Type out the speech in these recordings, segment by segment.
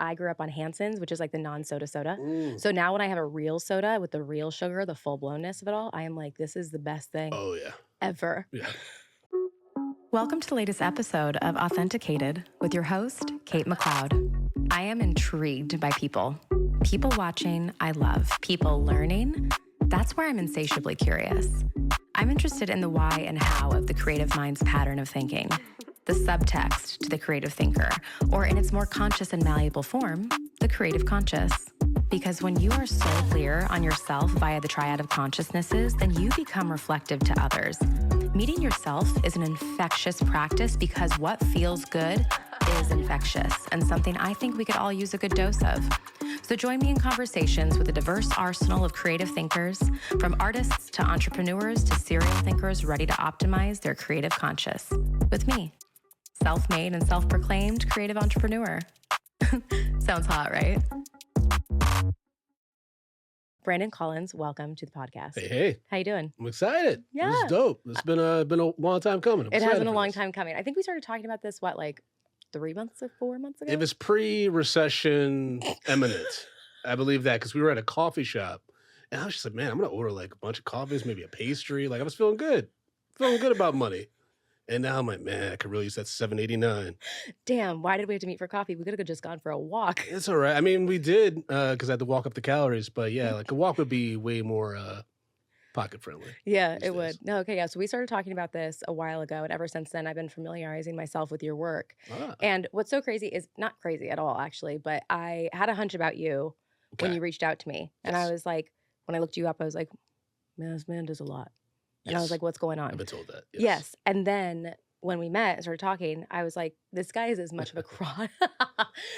I grew up on Hanson's, which is like the non-soda soda. Mm. So now when I have a real soda with the real sugar, the full blownness of it all, I am like, this is the best thing Oh, yeah. ever. Yeah. Welcome to the latest episode of Authenticated with your host, Kate McLeod. I am intrigued by people. People watching, I love. People learning, that's where I'm insatiably curious. I'm interested in the why and how of the creative mind's pattern of thinking, the subtext to the creative thinker, or in its more conscious and malleable form, the creative conscious. Because when you are so clear on yourself via the triad of consciousnesses, then you become reflective to others. Meeting yourself is an infectious practice because what feels good is infectious and something I think we could all use a good dose of. So join me in conversations with a diverse arsenal of creative thinkers, from artists to entrepreneurs to serial thinkers ready to optimize their creative conscious. With me, self-made and self-proclaimed creative entrepreneur. Sounds hot, right? Brandon Collins, welcome to the podcast. Hey. How you doing? I'm excited. Yeah. This is dope. It's been a long time coming. I'm It has excited been a for long this. time coming. I think we started talking about this, like 3 months or 4 months ago? It was pre-recession imminent. I believe that because we were at a coffee shop and I was just like, man, I'm going to order like a bunch of coffees, maybe a pastry. Like I was feeling good about money. And now I'm like, man, I could really use that $7.89. Damn, why did we have to meet for coffee? We could have just gone for a walk. It's all right. I mean, we did because I had to walk up the calories. But yeah, like a walk would be way more pocket friendly. Yeah, these it would. days. No, okay, yeah. So we started talking about this a while ago, and ever since then, I've been familiarizing myself with your work. Ah, And what's so crazy is not crazy at all, actually, but I had a hunch about you when okay. you reached out to me. And I Yes. was like, when I looked you up, I was like, man, this man does a lot. And I was Yes. like, what's going I've on? been told that. Yes. And then when we met and started talking, I was like, this guy is as much of a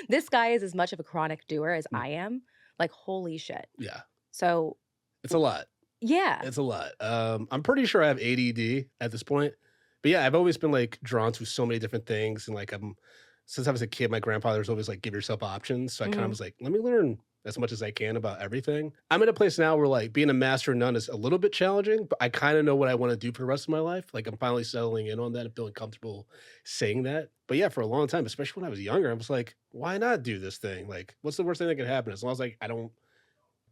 this guy is as much of a chronic doer as I am. Like, holy shit. Yeah. So It's a lot. yeah. It's a lot. I'm pretty sure I have ADD at this point. But yeah, I've always been like drawn to so many different things. And like since I was a kid, my grandfather was always like, give yourself options. So I kind of Mhm. was like, let me learn as much as I can about everything. I'm in a place now where like being a master nun is a little bit challenging, but I kind of know what I want to do for the rest of my life. Like I'm finally settling in on that and feeling comfortable saying that. But yeah, for a long time, especially when I was younger, I was like, why not do this thing? Like, what's the worst thing that could happen? As long as like I don't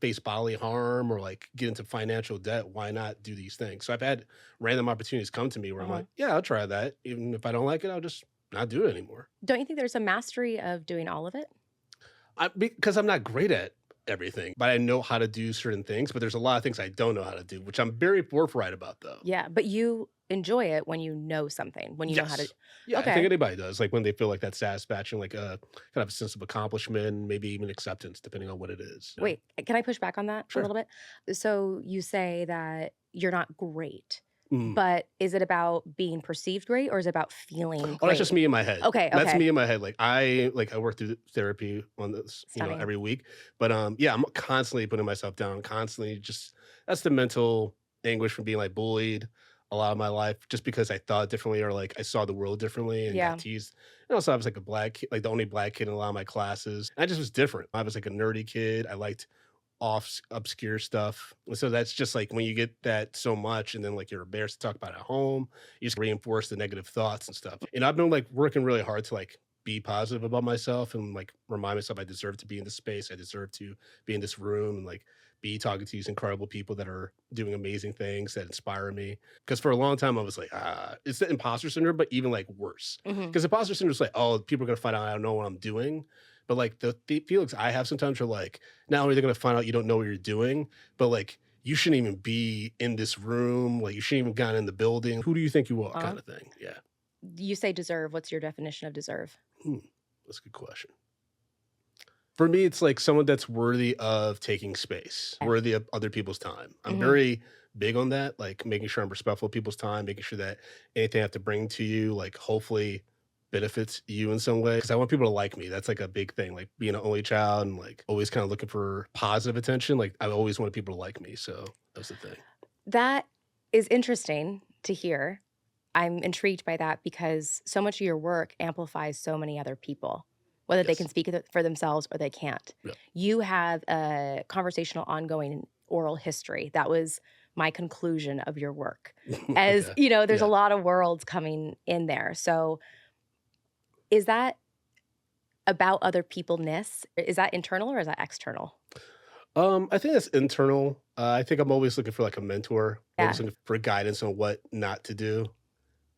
face bodily harm or like get into financial debt, why not do these things? So I've had random opportunities come to me where I'm Uh-huh. like, yeah, I'll try that. Even if I don't like it, I'll just not do it anymore. Don't you think there's a mastery of doing all of it? Because I'm not great at everything, but I know how to do certain things. But there's a lot of things I don't know how to do, which I'm very forthright about, though. Yeah, but you enjoy it when you know something, when you know how to. Yes. Yeah, I Okay. think anybody does. Like when they feel like that satisfaction, like kind of a sense of accomplishment, maybe even acceptance, depending on what it is. you know? Wait, can I push back on that Sure. a little bit? So you say that you're not great, Mm. but is it about being perceived great or is it about feeling Oh, great? that's just me in my head. Okay, That's okay. me in my head. Like I work through therapy on this, Stunning. every week. But yeah, I'm constantly putting myself down, constantly just that's the mental anguish from being like bullied a lot of my life just because I thought differently or like I saw the world differently and Yeah. got teased. And also I was like a black kid, like the only black kid in a lot of my classes. And I just was different. I was like a nerdy kid. I liked obscure stuff. And so that's just like when you get that so much and then like you're embarrassed to talk about it at home, you just reinforce the negative thoughts and stuff. And I've been like working really hard to like be positive about myself and like remind myself I deserve to be in this space. I deserve to be in this room and like be talking to these incredible people that are doing amazing things that inspire me. Because for a long time I was like, it's the imposter syndrome, but even like worse. Mhm. Because imposter syndrome is like, oh, people are gonna find out I don't know what I'm doing. But like the feelings I have sometimes are like, not only they're gonna find out you don't know what you're doing, but like you shouldn't even be in this room. Like you shouldn't even gone in the building. Who do you think you are? Uh-huh. Kind of thing. Yeah. You say deserve. What's your definition of deserve? That's a good question. For me, it's like someone that's worthy of taking space, Okay. worthy of other people's time. I'm Mhm. very big on that, like making sure I'm respectful of people's time, making sure that anything I have to bring to you, like hopefully benefits you in some way. Because I want people to like me. That's like a big thing. Like being an only child and like always kind of looking for positive attention. Like I always wanted people to like me. So that's the thing. That is interesting to hear. I'm intrigued by that because so much of your work amplifies so many other people, whether they Yes. can speak for themselves or they can't. Yeah. You have a conversational, ongoing oral history. That was my conclusion of your work. As Okay. you know, there's a Yeah. lot of worlds coming in there. So is that about other people-ness, is that internal or is that external? I think that's internal. I think I'm always looking for like a mentor, always Yeah. looking for guidance on what not to do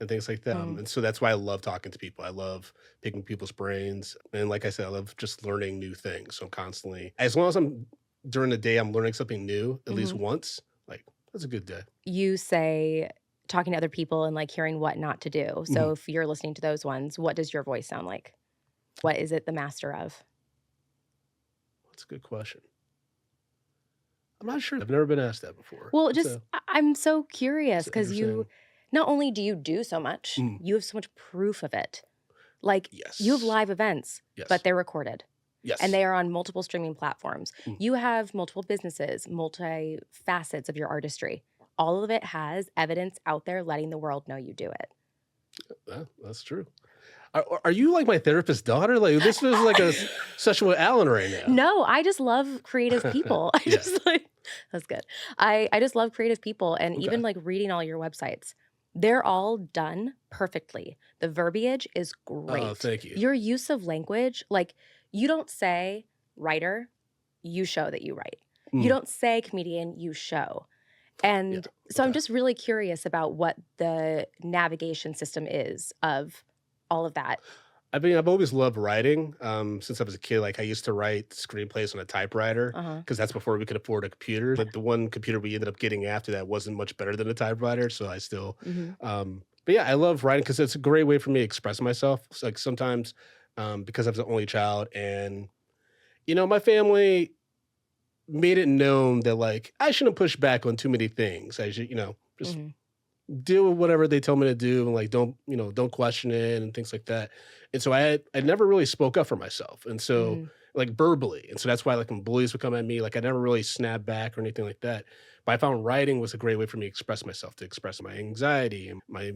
and things like that. Mm. And so that's why I love talking to people. I love picking people's brains. And like I said, I love just learning new things. So constantly, as long as I'm during the day, I'm learning something new at least Mhm. once, like that's a good day. You say talking to other people and, like, hearing what not to do. So Mhm. if you're listening to those ones, what does your voice sound like? What is it the master of? That's a good question. I'm not sure. I've never been asked that before. Well, That's just a I'm so curious that's an because you interesting. not only do you do so much, Mm, you have so much proof of it. Like, you have yes. live events, but Yes. they're recorded and Yes. they are on multiple streaming platforms. Mm, You have multiple businesses, multi facets of your artistry. All of it has evidence out there letting the world know you do it. that's true. Are you like my therapist's daughter? Like this feels like a session with Alan right now. No, I just love creative people. I Yeah. just like that's good. I just love creative people and Okay. even like reading all your websites. They're all done perfectly. The verbiage is Oh, great. thank you. Your use of language, like you don't say writer, you show that you write. You Mm, don't say comedian, you show. yeah. And so I'm Okay. just really curious about what the navigation system is of all of that. I mean, I've always loved writing. Since I was a kid, like I used to write screenplays on a typewriter Uh-huh. because that's before we could afford a computer. But the one computer we ended up getting after that wasn't much better than a typewriter, so I still. Mhm. But yeah, I love writing because it's a great way for me to express myself. It's like sometimes, because I was the only child, and my family made it known that like I shouldn't push back on too many things. I should, just Mhm. do whatever they tell me to do and like don't question it and things like that. And so I never really spoke up for myself. And so Mhm. like verbally. And so that's why like when bullies would come at me, like I never really snapped back or anything like that. But I found writing was a great way for me to express myself, to express my anxiety and my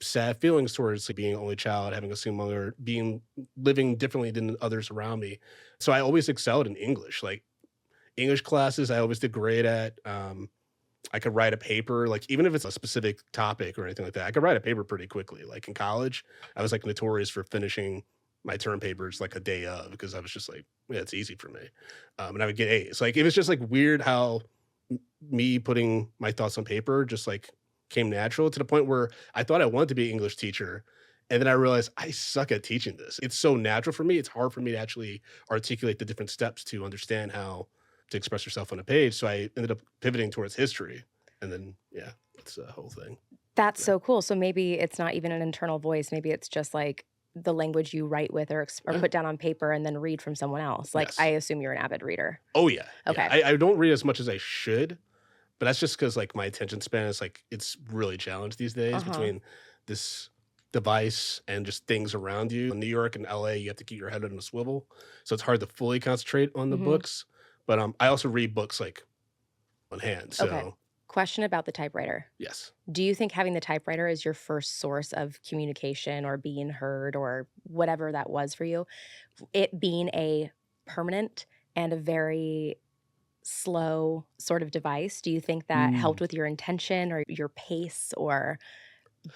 sad feelings towards like, being an only child, having a single mother, being living differently than others around me. So I always excelled in English. Like English classes, I always did great at. I could write a paper, like even if it's a specific topic or anything like that, I could write a paper pretty quickly. Like in college, I was like notorious for finishing my term papers like a day of because I was just like, yeah, it's easy for me. And I would get A's. Like it was just like weird how me putting my thoughts on paper just like came natural to the point where I thought I wanted to be an English teacher. And then I realized I suck at teaching this. It's so natural for me. It's hard for me to actually articulate the different steps to understand how to express yourself on a page. So I ended up pivoting towards history. And then, yeah, it's a whole thing. That's Yeah. so cool. So maybe it's not even an internal voice. Maybe it's just like the language you write with or Yeah. put down on paper and then read from someone else. Like I Yes. assume you're an avid reader. Oh, yeah. Yeah. Okay. I don't read as much as I should, but that's just because like my attention span is like, it's really challenged these days Uh-huh. between this device and just things around you. In New York and LA, you have to keep your head on a swivel. So it's hard to fully concentrate on the Hmm. books. But I also read books like on hand. Okay. So, Question about the typewriter. yes. Do you think having the typewriter is your first source of communication or being heard or whatever that was for you? It being a permanent and a very slow sort of device, do you think that Mm. helped with your intention or your pace or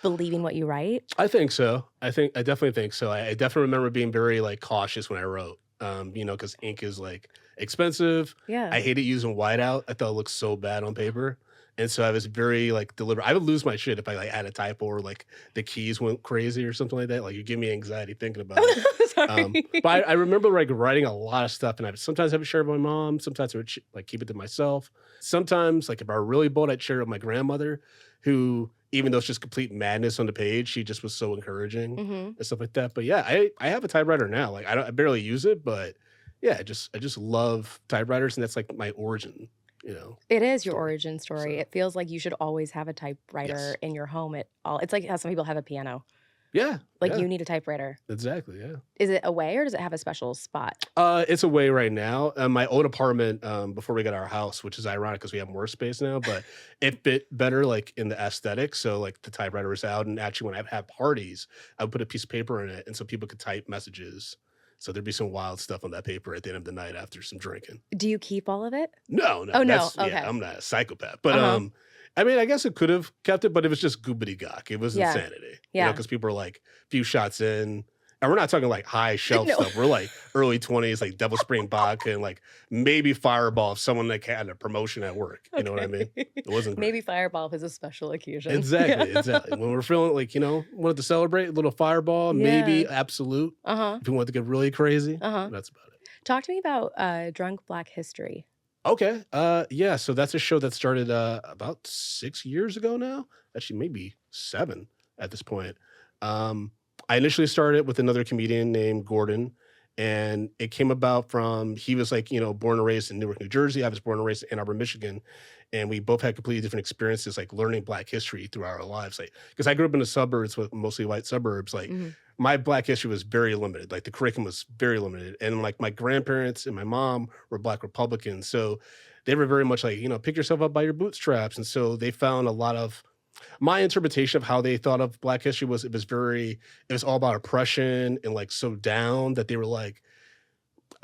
believing what you write? I think so. I definitely think so. I definitely remember being very like cautious when I wrote. Because ink is like expensive. Yeah. I hated using whiteout. I thought it looked so bad on paper. And so I was very like deliberate. I would lose my shit if I like had a typo or like the keys went crazy or something like that. Like you give me anxiety thinking about it. Sorry. But I remember like writing a lot of stuff, and I sometimes I would share it with my mom. Sometimes I would like keep it to myself. Sometimes, like if I were really bold, I'd share it with my grandmother, who even though it's just complete madness on the page, she just was so encouraging Mhm. and stuff like that. But yeah, I have a typewriter now. Like I barely use it, but yeah, I just love typewriters, and that's like my origin, It is your story. origin story. So It feels like you should always have a typewriter yes, in your home at all. It's like how some people have a piano. yeah, Like, yeah, you need a typewriter. exactly, yeah. Is it away or does it have a special spot? It's away right now. My old apartment, before we got our house, which is ironic because we have more space now, but it fit better like in the aesthetic. So like the typewriter was out, and actually when I have parties, I would put a piece of paper in it, and so people could type messages. So there'd be some wild stuff on that paper at the end of the night after some drinking. Do you keep all of it? No, no, Oh, no. that's yeah, Okay. I'm not a psychopath, but Uh-huh. I mean, I guess it could have kept it, but it was just goobity gook. It was Yeah. insanity, Yeah. because people are like a few shots in, And we're not talking like high shelf No. stuff. We're like early 20s, like Devil Spring vodka and like maybe Fireball if someone like had a promotion at work. You know what I Okay. mean? It wasn't great. Maybe Fireball is a special occasion. Yeah. Exactly, exactly. When we're feeling like, wanted to celebrate, a little Fireball, Yeah. maybe Absolute. Uh-huh. If we want to get really crazy, Uh-huh. that's about it. Talk to me about Drunk Black History. Okay. Yeah. So that's a show that started about 6 years ago now. Actually, maybe 7 at this point. Um, I initially started with another comedian named Gordon, and it came about from he was like born and raised in Newark, New Jersey. I was born and raised in Ann Arbor, Michigan, and we both had completely different experiences, like learning Black history throughout our lives. Like because I grew up in the suburbs with mostly white suburbs, like Mhm. my Black history was very limited. Like the curriculum was very limited. And like my grandparents and my mom were Black Republicans. So they were very much like, pick yourself up by your bootstraps. And so they found a lot of my interpretation of how they thought of Black history was it was all about oppression and like so down that they were like,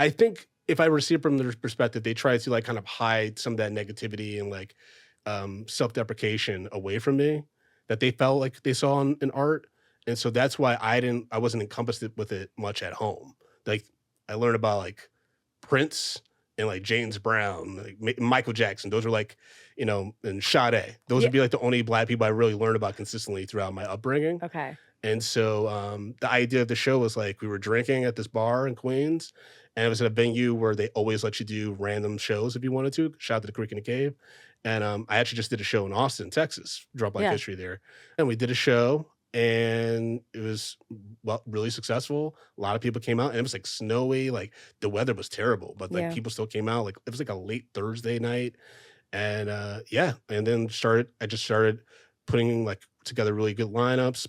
I think if I were to see it from their perspective, they tried to like kind of hide some of that negativity and like self-deprecation away from me that they felt like they saw in art. And so that's why I wasn't encompassed with it much at home. Like I learned about like Prince and like James Brown, like Michael Jackson. Those are like, and Sade. Those Yeah. would be like the only Black people I really learned about consistently throughout my upbringing. Okay. And so the idea of the show was like we were drinking at this bar in Queens, and it was at a venue where they always let you do random shows if you wanted to. Shout out to the Creek and the Cave. And I actually just did a show in Austin, Texas, Drop Black Yeah. History there. And we did a show and it was really successful. A lot of people came out and it was like snowy, like the weather was terrible, but like Yeah. people still came out. Like it was like a late Thursday night. And yeah, and then I just started putting like together really good lineups,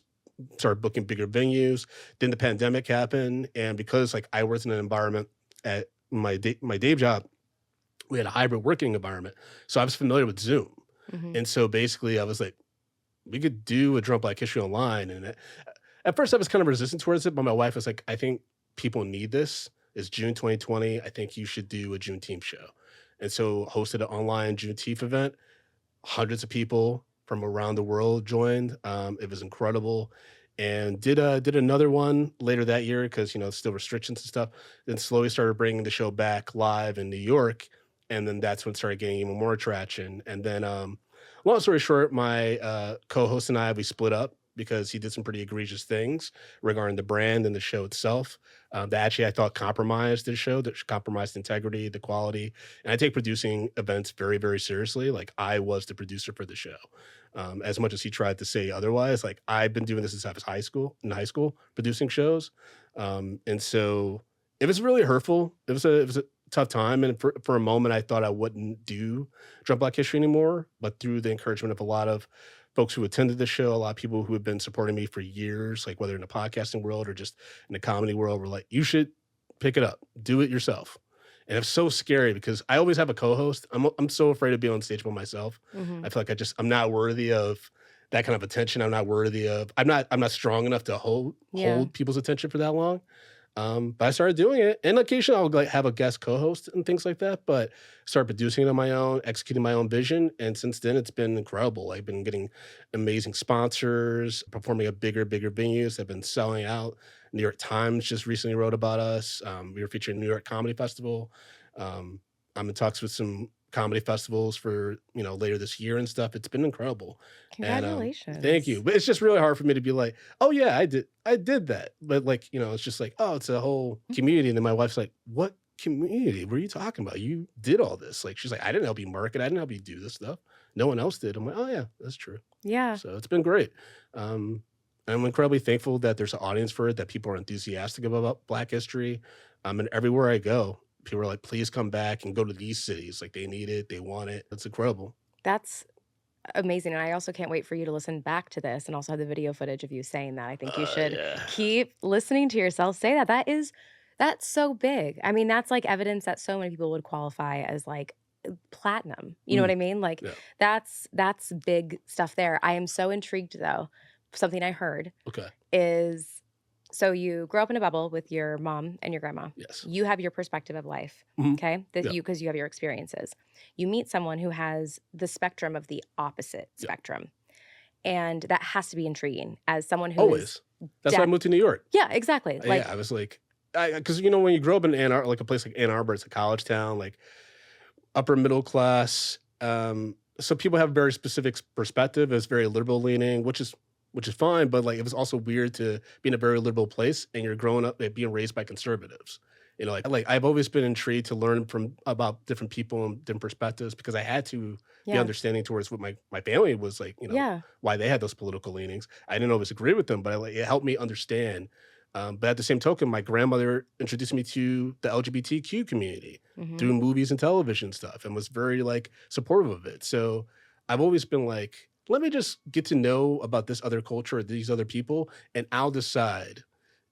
started booking bigger venues. Then the pandemic happened, and because like I worked in an environment at my day job, we had a hybrid working environment, so I was familiar with Zoom. Mhm. And so basically, I was like, we could do a Drunk Black History online. And at first, I was kind of resistant towards it, but my wife was like, I think people need this. It's June 2020. I think you should do a Juneteenth show. And so hosted an online Juneteenth event. Hundreds of people from around the world joined. It was incredible, and did another one later that year because still restrictions and stuff. Then slowly started bringing the show back live in New York, and then that's when it started getting even more traction. And then, long story short, my co-host and we split up because he did some pretty egregious things regarding the brand and the show itself. That actually I thought compromised the show, that compromised integrity, the quality. And I take producing events very, very seriously. Like I was the producer for the show. As much as he tried to say otherwise, like I've been doing this since I was in high school, producing shows. And so it was really hurtful. It was a tough time. And for a moment, I thought I wouldn't do Drunk Black History anymore. But through the encouragement of a lot of folks who attended the show, a lot of people who have been supporting me for years, like whether in the podcasting world or just in the comedy world, were like, you should pick it up, do it yourself. And it's so scary because I always have a co-host. I'm so afraid of being on stage by myself. Mhm. I feel like I'm not worthy of that kind of attention. I'm not strong enough to hold Yeah. people's attention for that long. But I started doing it, and occasionally I'll like have a guest co-host and things like that. But start producing it on my own, executing my own vision, and since then it's been incredible. I've been getting amazing sponsors, performing at bigger venues. I've been selling out. New York Times just recently wrote about us. We were featured in New York Comedy Festival. I'm in talks with some comedy festivals for later this year and stuff. It's been incredible. And Congratulations. thank you. But it's just really hard for me to be like, oh yeah, I did that. But like, it's just like, oh, it's a whole community. And then my wife's like, what community? What are you talking about? You did all this. Like, she's like, I didn't help you market. I didn't help you do this stuff. No one else did. I'm like, oh yeah, that's true. Yeah. So it's been great. I'm incredibly thankful that there's an audience for it, that people are enthusiastic about Black history. And everywhere I go, people are like, please come back and go to these cities. Like they need it, they want it. It's incredible. That's amazing. And I also can't wait for you to listen back to this and also have the video footage of you saying that. I think you should Yeah. keep listening to yourself say that. That's so big. I mean, that's like evidence that so many people would qualify as like platinum. You know what I mean? Like Yeah. that's big stuff there. I am so intrigued though. Something I heard Okay. is so you grow up in a bubble with your mom and your grandma. Yes. You have your perspective of life, Mhm. okay? Yeah. Because you have your experiences. You meet someone who has the spectrum of the opposite Yeah. spectrum. and that has to be intriguing as someone who is Always. That's why I moved to New York. Yeah, exactly. Yeah, I was like, because you know when you grow up in Ann Arbor, like a place like Ann Arbor, it's a college town, like upper middle class. So people have very specific perspective. It's very liberal leaning, which is fine. But like it was also weird to be in a very liberal place and you're growing up being raised by conservatives. You know, like I've always been intrigued to learn from about different people and different perspectives because I had to be Yeah. understanding towards what my family was like. You know, Yeah. why they had those political leanings. I didn't always agree with them, but it helped me understand. But at the same token, my grandmother introduced me to the LGBTQ community Mhm. through movies and television stuff and was very like supportive of it. So I've always been like, let me just get to know about this other culture or these other people, and I'll decide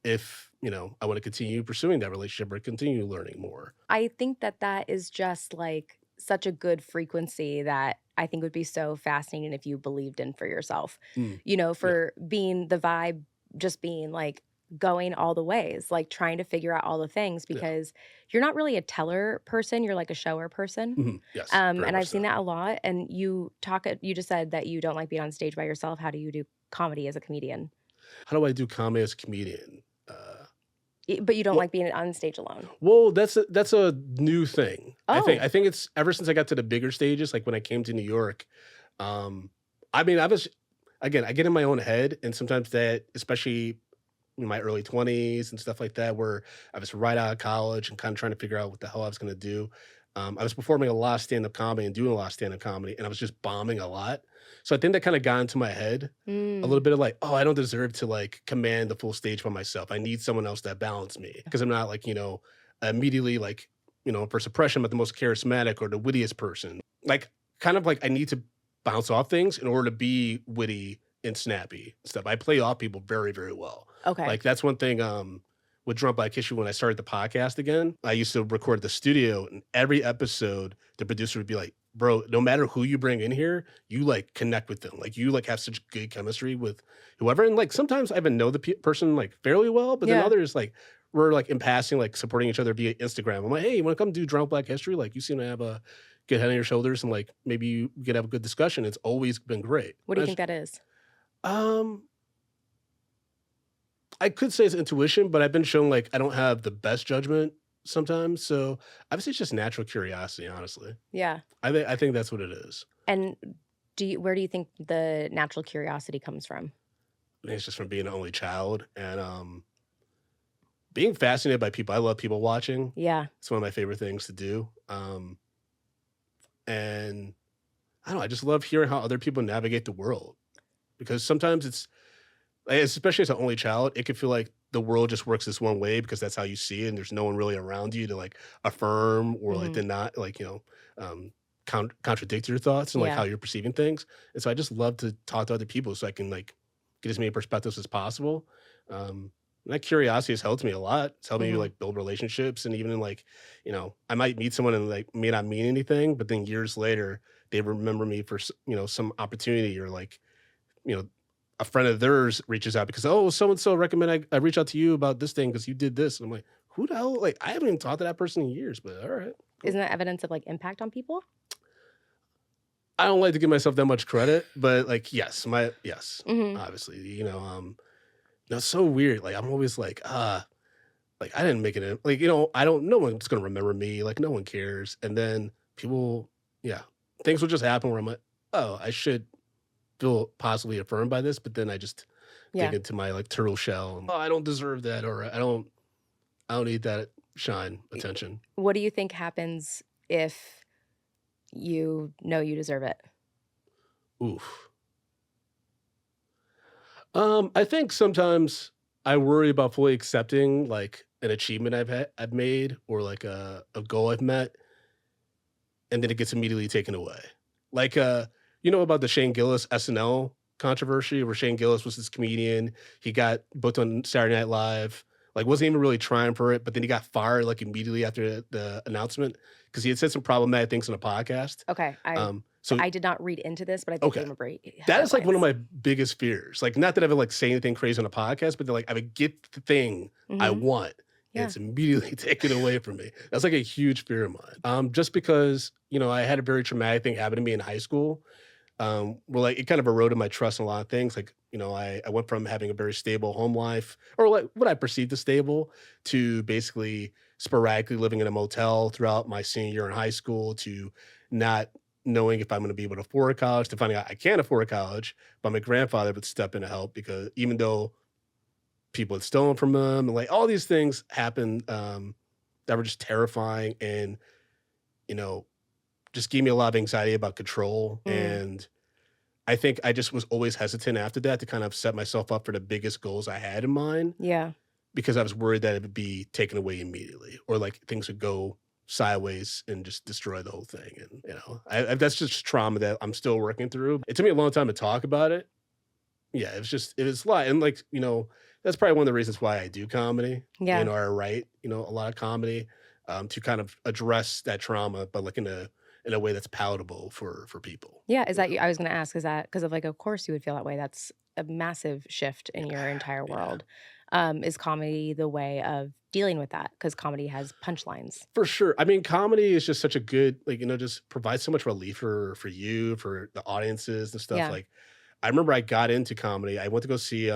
if, you know, I want to continue pursuing that relationship or continue learning more. I think that that is just, like, such a good frequency that I think would be so fascinating if you believed in for yourself. Mm, You know, yeah. for being the vibe just being, like, going all the ways, like, trying to figure out all the things Yeah. because you're not really a teller person, you're like a shower person. Yes, very And much I've seen so. that a lot, and you just said that you don't like being on stage by yourself. How do you do comedy as a comedian? How do I do comedy as a comedian? But you don't Well, like being on stage alone. that's a new thing. Oh, I think it's ever since I got to the bigger stages, like when I came to New York. Um, I mean, I was again, I get in my own head, and sometimes that, especially in my early 20s and stuff like that, where I was right out of college and kind of trying to figure out what the hell I was going to do. I was performing a lot of stand-up comedy and doing a lot of stand-up comedy, and I was just bombing a lot. So I think that kind of got into my head a little mm, bit of like, oh, I don't deserve to like command the full stage by myself. I need someone else that balance me because I'm not like, you know, immediately like, you know, for suppression, but the most charismatic or the wittiest person. Like, kind of like I need to bounce off things in order to be witty and snappy and stuff. I play off people very, very well. okay. Like that's one thing with Drunk Black History when I started the podcast again. I used to record at the studio and every episode the producer would be like, bro, no matter who you bring in here, you like connect with them. Like you like have such good chemistry with whoever. And like sometimes I even know the person like fairly well, but then Yeah. others like we're like in passing, like supporting each other via Instagram. I'm like, hey, you want to come do Drunk Black History? Like you seem to have a good head on your shoulders and like maybe you could have a good discussion. It's always been great. What do you think that is? Um, I could say it's intuition, but I've been shown like I don't have the best judgment sometimes. So I would say it's just natural curiosity, honestly. Yeah. I think that's what it is. And where do you think the natural curiosity comes from? I think it's just from being an only child and being fascinated by people. I love people watching. Yeah. It's one of my favorite things to do. And I don't know, I just love hearing how other people navigate the world because sometimes especially as an only child, it can feel like the world just works this one way because that's how you see it, and there's no one really around you to like affirm or like Mhm. to not like contradict your thoughts and like Yeah. how you're perceiving things. And so I just love to talk to other people so I can like get as many perspectives as possible. And that curiosity has helped me a lot. It's helped me Mhm. like build relationships, and even in like, you know, I might meet someone and like may not mean anything, but then years later they remember me for you know some opportunity or like you know a friend of theirs reaches out because oh so and so recommend I reach out to you about this thing because you did this. And I'm like, who the hell? Like I haven't even talked to that person in years, but all right, cool. Isn't that evidence of like impact on people? I don't like to give myself that much credit, but like yes, Mhm. obviously, no, it's so weird. Like I'm always like I didn't make it in, like I don't, no one's gonna remember me, like no one cares. And then people, yeah, things will just happen where I'm like, oh, I should feel possibly affirmed by this, but then I just dig Yeah. into my like turtle shell and oh, I don't deserve that, or I don't need that shine attention. What do you think happens if you know you deserve it? Oof. I think sometimes I worry about fully accepting like an achievement I've made or like a goal I've met, and then it gets immediately taken away. Like you know about the Shane Gillis SNL controversy where Shane Gillis was this comedian. He got booked on Saturday Night Live, like wasn't even really trying for it, but then he got fired like immediately after the announcement because he had said some problematic things on a podcast. Okay. So I did not read into this, but I think I okay. remember That is like one of headlines. my biggest fears. Like, not that I would like say anything crazy on a podcast, but like I would get the thing I Mhm. want and Yeah. it's immediately taken away from me. That's like a huge fear of mine. Just because, I had a very traumatic thing happen to me in high school. Well, like it kind of eroded my trust in a lot of things. Like, I went from having a very stable home life, or like what I perceived as stable, to basically sporadically living in a motel throughout my senior year in high school, to not knowing if I'm going to be able to afford college, to finding out I can't afford college, but my grandfather would step in to help because even though people had stolen from him, and like all these things happened that were just terrifying, and you know just gave me a lot of anxiety about control. Mm, And I think I just was always hesitant after that to kind of set myself up for the biggest goals I had in mind, yeah. because I was worried that it would be taken away immediately, or like things would go sideways and just destroy the whole thing. And that's just trauma that I'm still working through. It took me a long time to talk about it. Yeah, it was a lot. And like, that's probably one of the reasons why I do comedy, Yeah. or I write, a lot of comedy, to kind of address that trauma, but like in a way that's palatable for people, Yeah, is you that you know? I was gonna ask, is that because of, like, of course you would feel that way, that's a massive shift in your entire Yeah. world. Is comedy the way of dealing with that? Because comedy has punchlines. For sure. I mean, comedy is just such a good, like, just provides so much relief for you, for the audiences and stuff. Yeah, Like, I remember I got into comedy. I went to go see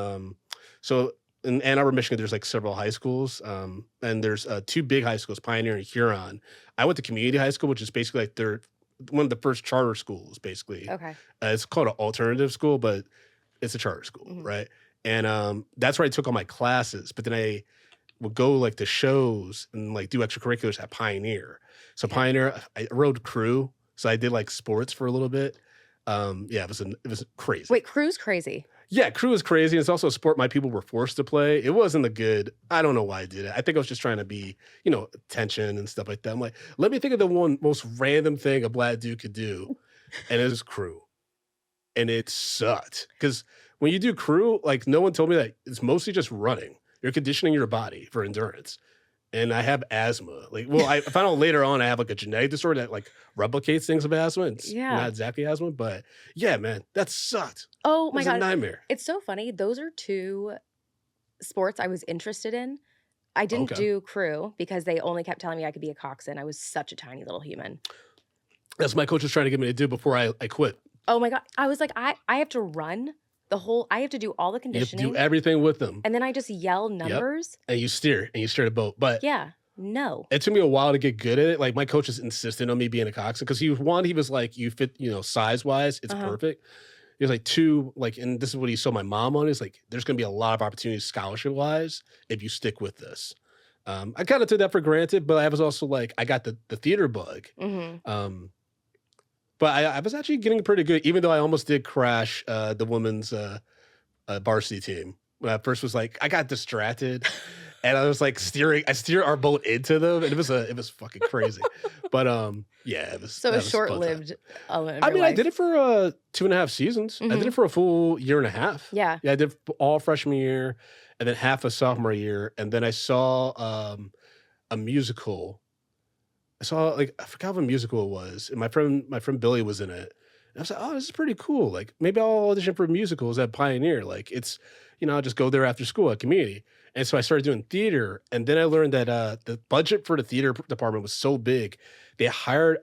so in Ann Arbor, Michigan, there's like several high schools. And there's two big high schools, Pioneer and Huron. I went to community high school, which is basically like they're one of the first charter schools, basically. okay. It's called an alternative school, but it's a charter school, Mhm. right? And that's where I took all my classes. But then I would go like to shows and like do extracurriculars at Pioneer. So Okay. Pioneer, I rode crew. So I did like sports for a little bit. Yeah, it was crazy. Wait, Crew's crazy. Yeah, crew is crazy. It's also a sport my people were forced to play. It wasn't a good. I don't know why I did it. I think I was just trying to be, attention and stuff like that. I'm like, let me think of the one most random thing a black dude could do, and it was crew, and it sucked because when you do crew, like no one told me that it's mostly just running. You're conditioning your body for endurance. And I have asthma. Like, well, I found out later on I have like a genetic disorder that like replicates things of asthma. It's Yeah. not exactly asthma, but yeah, man, that sucked. Oh It my was a god. nightmare. It's so funny. Those are 2 sports I was interested in. I didn't Okay. do Crew because they only kept telling me I could be a coxswain. I was such a tiny little human. That's what my coach was trying to get me to do before I quit. Oh my god. I was like, I have to run I have to do all the You have to do conditioning, everything with them. and then I just yell Yep. numbers? And you steer the boat. But Yeah. No. it took me a while to get good at it. Like my coach is insistent on me being a coxswain because he was like, you fit, size wise, it's Uh-huh. perfect. He was like, two, like, and this is what he saw my mom on is like, there's gonna be a lot of opportunities scholarship wise if you stick with this. I kind of took that for granted, but I was also like, I got the theater bug. Mhm. But I was actually getting pretty good, even though I almost did crash the women's varsity team. When I first was like, I got distracted, and I was like I steer our boat into them, and it was fucking crazy. But yeah, So that a was a fun time. short-lived element of I your mean, I life. did it for 2.5 seasons. I did Mhm. it for a full year and a half. Yeah. Yeah, I did all freshman year, and then half of sophomore year, and then I saw a musical. I saw like I forgot what musical it was, and my friend Billy was in it. And I was like, oh, this is pretty cool. Like maybe I'll audition for musicals at Pioneer. Like it's, I'll just go there after school at community. And so I started doing theater, and then I learned that the budget for the theater department was so big, they hired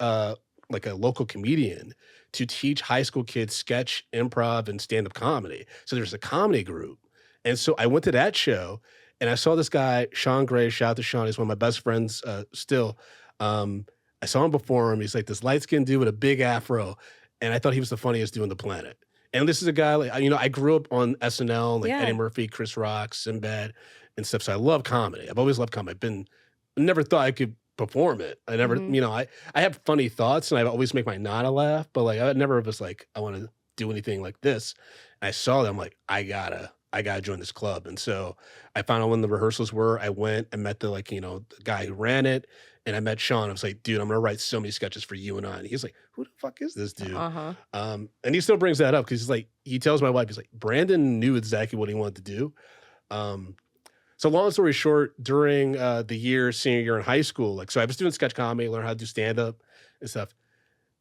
like a local comedian to teach high school kids sketch, improv, and stand up comedy. So there's a comedy group, and so I went to that show, and I saw this guy Sean Gray. Shout out to Sean. He's one of my best friends still. Um, I saw him perform. He's like this light skinned dude with a big afro, and I thought he was the funniest dude on the planet. And this is a guy like I grew up on SNL, like Eddie Yeah. Murphy, Chris Rock, Sinbad, and stuff. So I love comedy. I've always loved comedy. Never thought I could perform it. I never, Mhm. I have funny thoughts, and I always make my Nana laugh, but like I never was like I want to do anything like this. And I saw them like I gotta join this club. And so I found out when the rehearsals were. I went and met the guy who ran it, and I met Sean. I was like, dude, I'm gonna write so many sketches for you and I. And he's like, who the fuck is this dude? Uh-huh. And he still brings that up because he's like, he tells my wife, he's like, Brandon knew exactly what he wanted to do. Um, so long story short, during the senior year in high school, like, so I was doing sketch comedy, learn how to do stand up and stuff.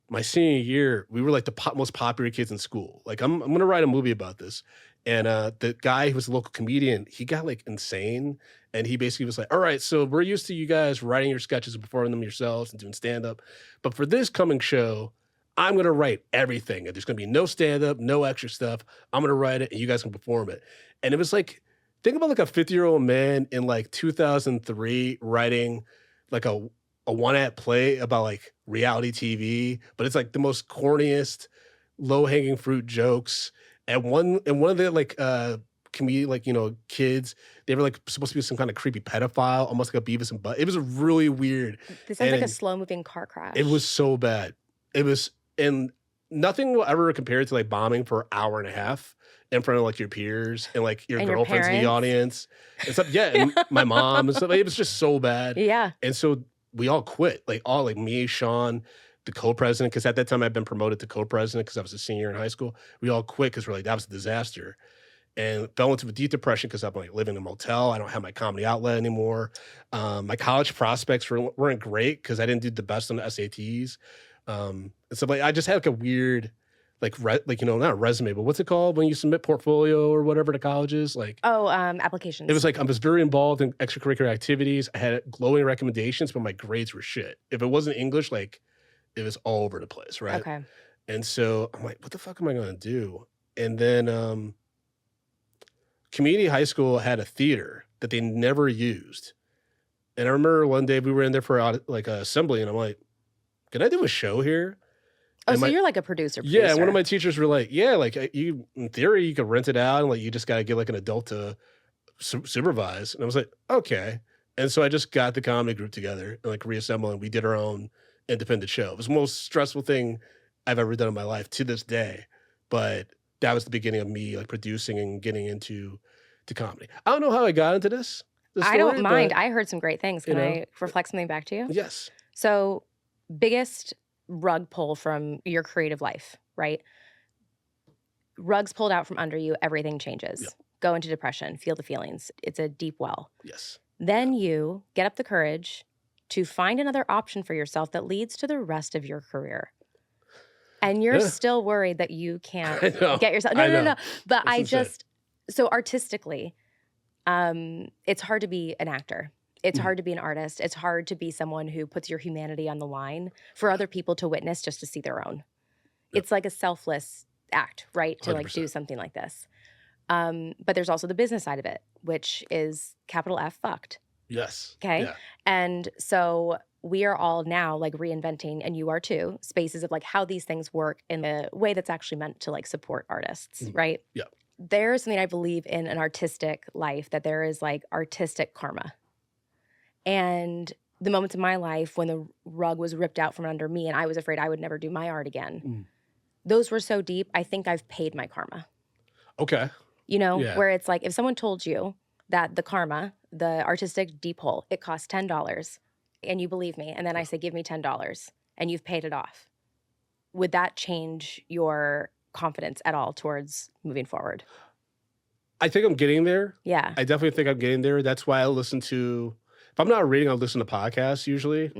My senior year, we were like the most popular kids in school. Like, I'm gonna write a movie about this. And the guy who was a local comedian, he got like insane. And he basically was like, all right, so we're used to you guys writing your sketches and performing them yourselves and doing stand up. But for this coming show, I'm going to write everything. And there's going to be no stand-up, no extra stuff. I'm going to write it and you guys can perform it. And it was like, think about like a 50-year-old man in like 2003 writing like a one-act play about like reality TV, but it's like the most corniest, low-hanging fruit jokes. And one of the like comedian, like, kids, they were like supposed to be some kind of creepy pedophile, almost like a Beavis and Butt. It was really weird. This sounds like a And slow-moving car crash. it was so bad. It was, and nothing will ever compare it to like bombing for an hour and a half in front of like your peers and like your And girlfriends in the parents. audience and stuff. Yeah, and my mom and stuff. It was just so bad. Yeah. And so we all quit. Like all like me, Sean, the co-president, because at that time I'd been promoted to co-president because I was a senior in high school. We all quit because we're like, that was a disaster. And fell into a deep depression because I'm like living in a motel. I don't have my comedy outlet anymore. My college prospects weren't great because I didn't do the best on the SATs. And so like I just had like a weird, like not a resume, but what's it called when you submit portfolio or whatever to colleges? Like applications. it was like I was very involved in extracurricular activities. I had glowing recommendations, but my grades were shit. If it wasn't English, like it was all over the place, right? Okay. And so I'm like, what the fuck am I gonna do? And then community high school had a theater that they never used. And I remember one day we were in there for like an assembly, and I'm like, can I do a show here? Oh, And so my- you're like a producer. Yeah, and one of my teachers were like, yeah, like you, in theory, you could rent it out, and like you just got to get like an adult to supervise. And I was like, okay. And so I just got the comedy group together and like reassembled, and we did our own independent show. It was the most stressful thing I've ever done in my life to this day. But that was the beginning of me like producing and getting into comedy. I don't know how I got into this I don't story, mind. but, I heard some great things. Can I reflect something back to you? yes. So, biggest rug pull from your creative life, right? Rugs pulled out from under you, everything changes. Yeah. Go into depression, feel the feelings. It's a deep well. Yes. Then you get up the courage to find another option for yourself that leads to the rest of your career. And you're Yeah. still worried that you can't I know. get yourself. I No. know. But It's insane. so artistically, it's hard to be an actor. It's hard to be an artist. It's hard to be someone who puts your humanity on the line for other people to witness just to see their own. Yep. It's like a selfless act, right? To like do 100%. something like this. But there's also the business side of it, which is capital F fucked. Yes. Okay. Yeah. And so we are all now like reinventing, and you are too, spaces of like how these things work in a way that's actually meant to like support artists, right? Yeah. There's something I believe in an artistic life, that there is like artistic karma. And the moments in my life when the rug was ripped out from under me and I was afraid I would never do my art again, those were so deep. I think I've paid my karma. Okay. Yeah. Where it's like if someone told you that the karma, the artistic deep hole, it costs $10 and you believe me, and then I say, give me $10 and you've paid it off, would that change your confidence at all towards moving forward? I think I'm getting there. Yeah. I definitely think I'm getting there. That's why I listen to, if I'm not reading, I'll listen to podcasts usually.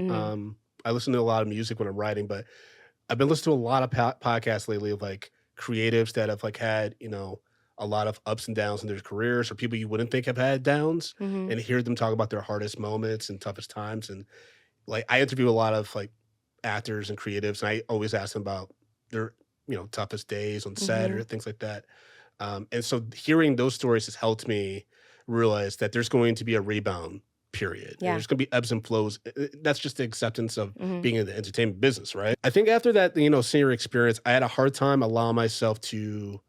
I listen to a lot of music when I'm writing, but I've been listening to a lot of podcasts lately of like creatives that have like had, a lot of ups and downs in their careers, or people you wouldn't think have had downs, and hear them talk about their hardest moments and toughest times. And like I interview a lot of like actors and creatives, and I always ask them about their, toughest days on set or things like that. And so hearing those stories has helped me realize that there's going to be a rebound period. Yeah. There's going to be ebbs and flows. That's just the acceptance of being in the entertainment business, right? I think after that, senior experience, I had a hard time allowing myself to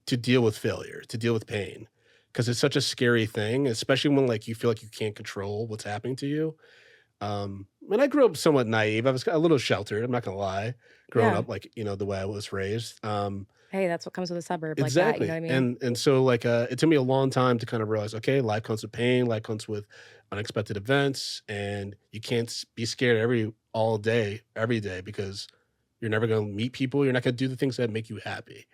deal with failure, to deal with pain, because it's such a scary thing, especially when like you feel like you can't control what's happening to you. And I grew up somewhat naive. I was a little sheltered. I'm not gonna lie. Growing up, like the way I was raised. Hey, that's what comes with a suburb Exactly. like that. You know what I mean? And so like it took me a long time to kind of realize, okay, life comes with pain, life comes with unexpected events, and you can't be scared all day, every day, because you're never going to meet people. You're not going to do the things that make you happy.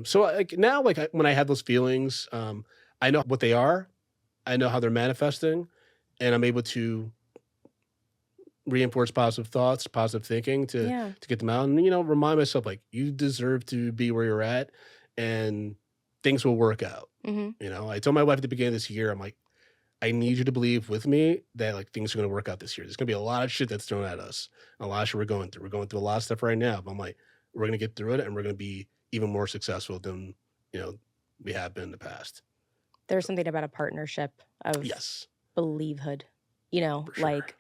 So like now, like when I have those feelings, I know what they are, I know how they're manifesting, and I'm able to reinforce positive thoughts, positive thinking to get them out, and remind myself like you deserve to be where you're at, and things will work out. I told my wife at the beginning of this year, I'm like, I need you to believe with me that like things are going to work out this year. There's going to be a lot of shit that's thrown at us. A lot of shit we're going through. We're going through a lot of stuff right now. But I'm like, we're going to get through it, and we're going to be even more successful than, we have been in the past. There's something about a partnership of Yes. believehood, For sure. like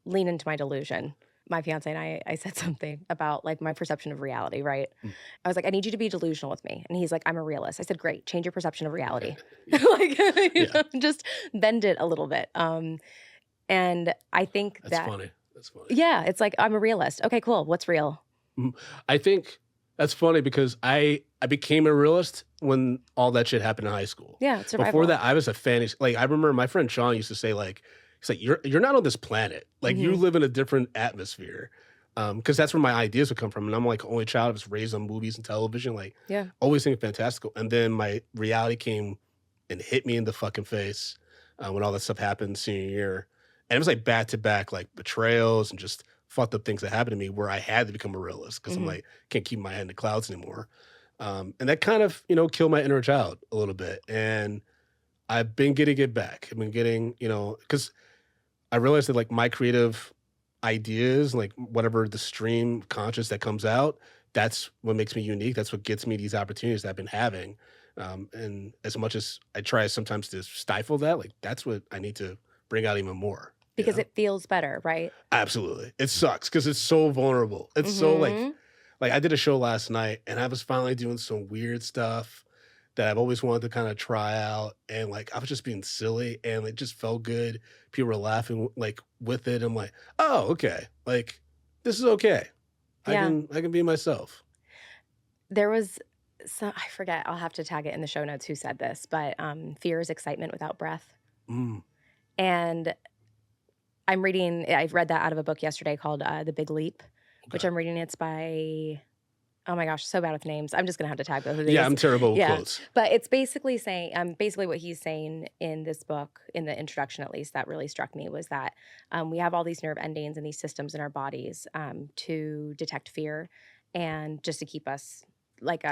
lean into my delusion. My fiance and I said something about like my perception of reality, right? Mm. I was like, I need you to be delusional with me. And he's like, I'm a realist. I said, great, change your perception of reality. Yeah. Like, Yeah. just bend it a little bit. And I think That's that, funny. That's funny. yeah, it's like, I'm a realist. Okay, cool. What's real? I think that's funny because I became a realist when all that shit happened in high school. Yeah, it's survival. Before that, I was a fantasy. Like I remember my friend Sean used to say, like, he's like, you're not on this planet. Like you live in a different atmosphere. Because that's where my ideas would come from. And I'm like only child. I was raised on movies and television. Like always thinking fantastical. And then my reality came and hit me in the fucking face when all that stuff happened senior year. And it was like back to back, like betrayals and just fucked up things that happened to me where I had to become a realist because I'm like, can't keep my head in the clouds anymore. And that kind of, killed my inner child a little bit. And I've been getting it back. I've been getting, because I realized that like my creative ideas, like whatever the stream conscious that comes out, that's what makes me unique. That's what gets me these opportunities that I've been having. And as much as I try sometimes to stifle that, like that's what I need to bring out even more. Because it feels better, right? Absolutely. It sucks because it's so vulnerable. It's so like I did a show last night and I was finally doing some weird stuff that I've always wanted to kind of try out. And like, I was just being silly and it just felt good. People were laughing like with it. I'm like, oh, okay. Like, this is okay. Yeah. I can be myself. There was I forget, I'll have to tag it in the show notes who said this, but fear is excitement without breath. And I've read that out of a book yesterday called The Big Leap, which I'm reading. It's by, oh my gosh, so bad with names. I'm just going to have to tag both of these. Yeah, I'm terrible with quotes. But it's basically saying, basically what he's saying in this book, in the introduction at least, that really struck me was that we have all these nerve endings and these systems in our bodies to detect fear and just to keep us like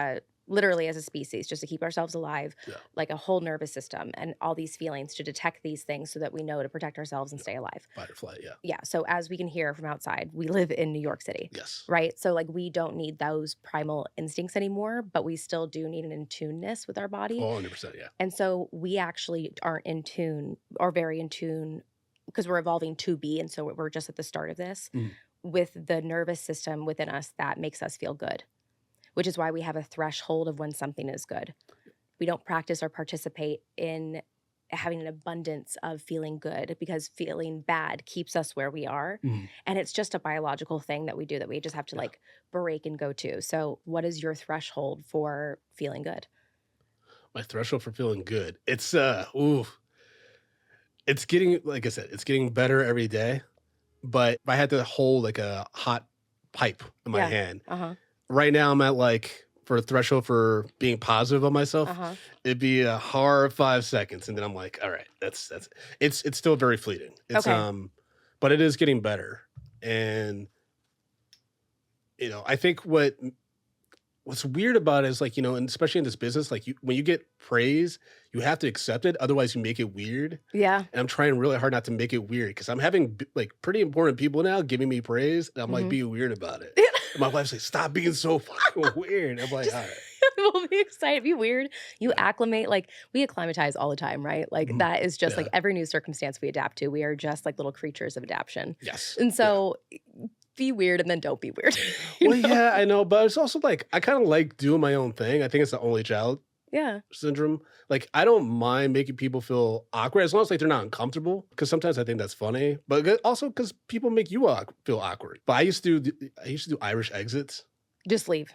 literally as a species, just to keep ourselves alive, like a whole nervous system and all these feelings to detect these things so that we know to protect ourselves and stay alive. Fight or flight, Yeah. So as we can hear from outside, we live in New York City. Yes. Right. So like we don't need those primal instincts anymore, but we still do need an in-tuneness with our body. 100%, yeah. And so we actually aren't in tune or very in tune because we're evolving to be. And so we're just at the start of this with the nervous system within us that makes us feel good, which is why we have a threshold of when something is good. We don't practice or participate in having an abundance of feeling good because feeling bad keeps us where we are. And it's just a biological thing that we do that we just have to like break and go to. So what is your threshold for feeling good? My threshold for feeling good. It's it's getting, like I said, it's getting better every day. But if I had to hold like a hot pipe in my hand, right now I'm at like, for a threshold for being positive on myself, it'd be a hard 5 seconds. And then I'm like, all right, that's it's still very fleeting. It's but it is getting better. And I think what's weird about it is like, and especially in this business, like when you get praise, you have to accept it. Otherwise you make it weird. Yeah. And I'm trying really hard not to make it weird because I'm having like pretty important people now giving me praise. And I'm like being weird about it. And my wife's like, stop being so fucking weird. I'm like, all right. We'll be excited. Be weird. You acclimate. Like we acclimatize all the time, right? Like that is just like every new circumstance we adapt to. We are just like little creatures of adaptation. Yes. And so be weird and then don't be weird. Yeah, I know. But it's also like, I kind of like doing my own thing. I think it's the only child syndrome. Like, I don't mind making people feel awkward as long as like they're not uncomfortable. Because sometimes I think that's funny, but also because people make you feel awkward. But I used to do Irish exits. Just leave.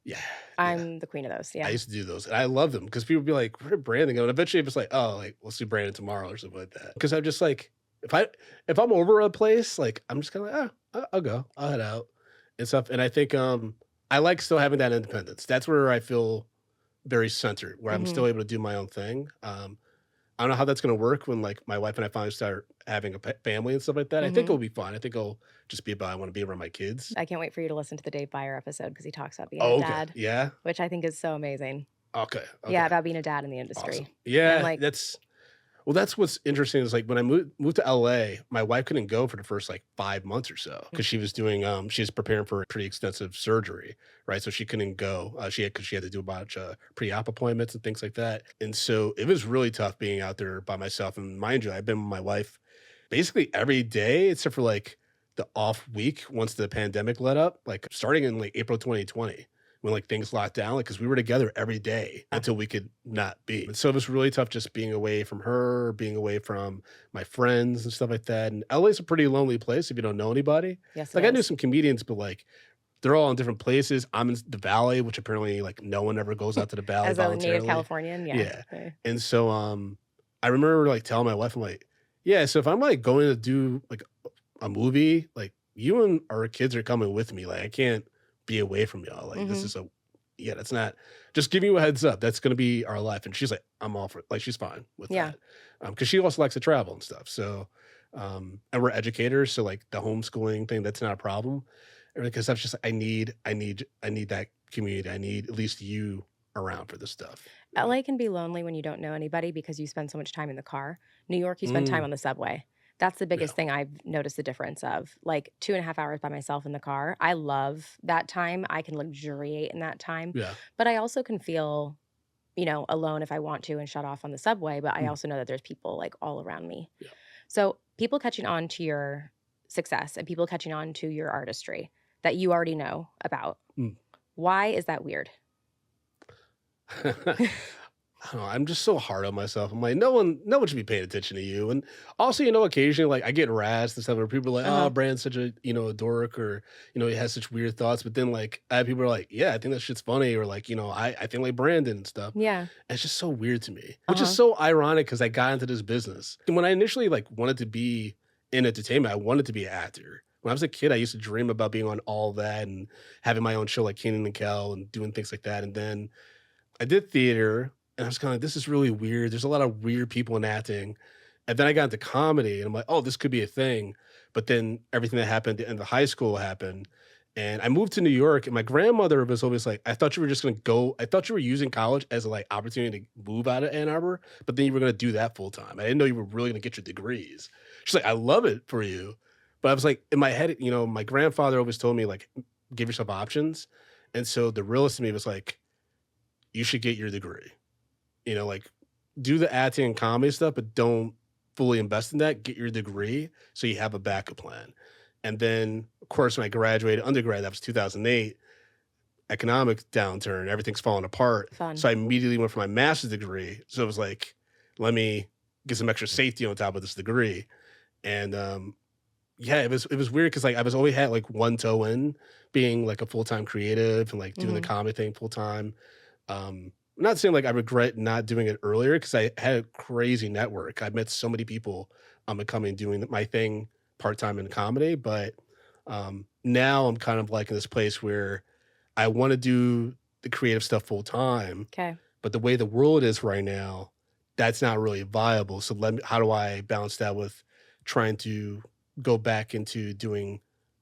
Yeah. I'm the queen of those. Yeah. I used to do those. And I love them because people would be like, where did Brandon go? And eventually it's like, oh, like we'll see Brandon tomorrow or something like that. Because I'm just like, if I'm over a place, like I'm just kind of like, I'll go. I'll head out and stuff. And I think I like still having that independence. That's where I feel very centered, where I'm still able to do my own thing. I don't know how that's going to work when like my wife and I finally start having a family and stuff like that. I think it'll be fun. I think it'll just be about, I want to be around my kids. I can't wait for you to listen to the Dave Byer episode because he talks about being a dad. Yeah. Which I think is so amazing. Okay. Yeah, about being a dad in the industry. Awesome. Yeah, like, that's Well, that's what's interesting is like when I moved to LA, my wife couldn't go for the first like 5 months or so because she was doing she was preparing for a pretty extensive surgery, right? So she couldn't go. Because she had to do a bunch of pre-op appointments and things like that, and so it was really tough being out there by myself. And mind you, I've been with my wife basically every day except for like the off week once the pandemic let up, like starting in like April 2020 when like things locked down, like because we were together every day until we could not be. And so it was really tough just being away from her, being away from my friends and stuff like that. And LA's a pretty lonely place if you don't know anybody. Yes, Like it I knew is. some comedians, but like they're all in different places. I'm in the Valley, which apparently like no one ever goes out to the Valley As a native voluntarily. Californian, yeah. Yeah. Okay. And so I remember like telling my wife, I'm like, yeah, so if I'm like going to do like a movie, like you and our kids are coming with me. Like I can't be away from y'all. Like this is that's not, just giving you a heads up. That's going to be our life. And she's like, I'm all for it. Like she's fine with Yeah. that. Because she also likes to travel and stuff. So, and we're educators. So like the homeschooling thing, that's not a problem. Because that's just, I need that community. I need at least you around for this stuff. LA can be lonely when you don't know anybody because you spend so much time in the car. New York, you spend time on the subway. That's the biggest thing I've noticed the difference of. Like 2.5 hours by myself in the car. I love that time. I can luxuriate in that time. Yeah. But I also can feel, alone if I want to and shut off on the subway. But I also know that there's people like all around me. Yeah. So people catching on to your success and people catching on to your artistry that you already know about. Why is that weird? I don't know, I'm just so hard on myself. I'm like, no one should be paying attention to you. And also, occasionally like I get harassed and stuff where people are like, oh, Brand's such a, a dork, or, he has such weird thoughts. But then like I have people are like, yeah, I think that shit's funny. Or like, I think like Brandon and stuff. Yeah. And it's just so weird to me, which is so ironic because I got into this business. And when I initially like wanted to be in entertainment, I wanted to be an actor. When I was a kid, I used to dream about being on All That and having my own show like Kenan and Kel and doing things like that. And then I did theater. And I was kind of like, this is really weird. There's a lot of weird people in acting. And then I got into comedy and I'm like, oh, this could be a thing. But then everything that happened at the end of high school happened. And I moved to New York and my grandmother was always like, I thought you were just going to go. I thought you were using college as a like opportunity to move out of Ann Arbor, but then you were going to do that full time. I didn't know you were really going to get your degrees. She's like, I love it for you. But I was like, in my head, my grandfather always told me like, give yourself options. And so the realist in me was like, you should get your degree. Like do the acting and comedy stuff, but don't fully invest in that. Get your degree so you have a backup plan. And then, of course, when I graduated undergrad, that was 2008, economic downturn, everything's falling apart. Fun. So I immediately went for my master's degree. So it was like, let me get some extra safety on top of this degree. And it was weird because like I was always had like one toe in being like a full-time creative and like doing the comedy thing full-time. I'm not saying like I regret not doing it earlier because I had a crazy network. I met so many people becoming doing my thing part-time in comedy, but now I'm kind of like in this place where I want to do the creative stuff full-time. Okay. But the way the world is right now, that's not really viable. So how do I balance that with trying to go back into doing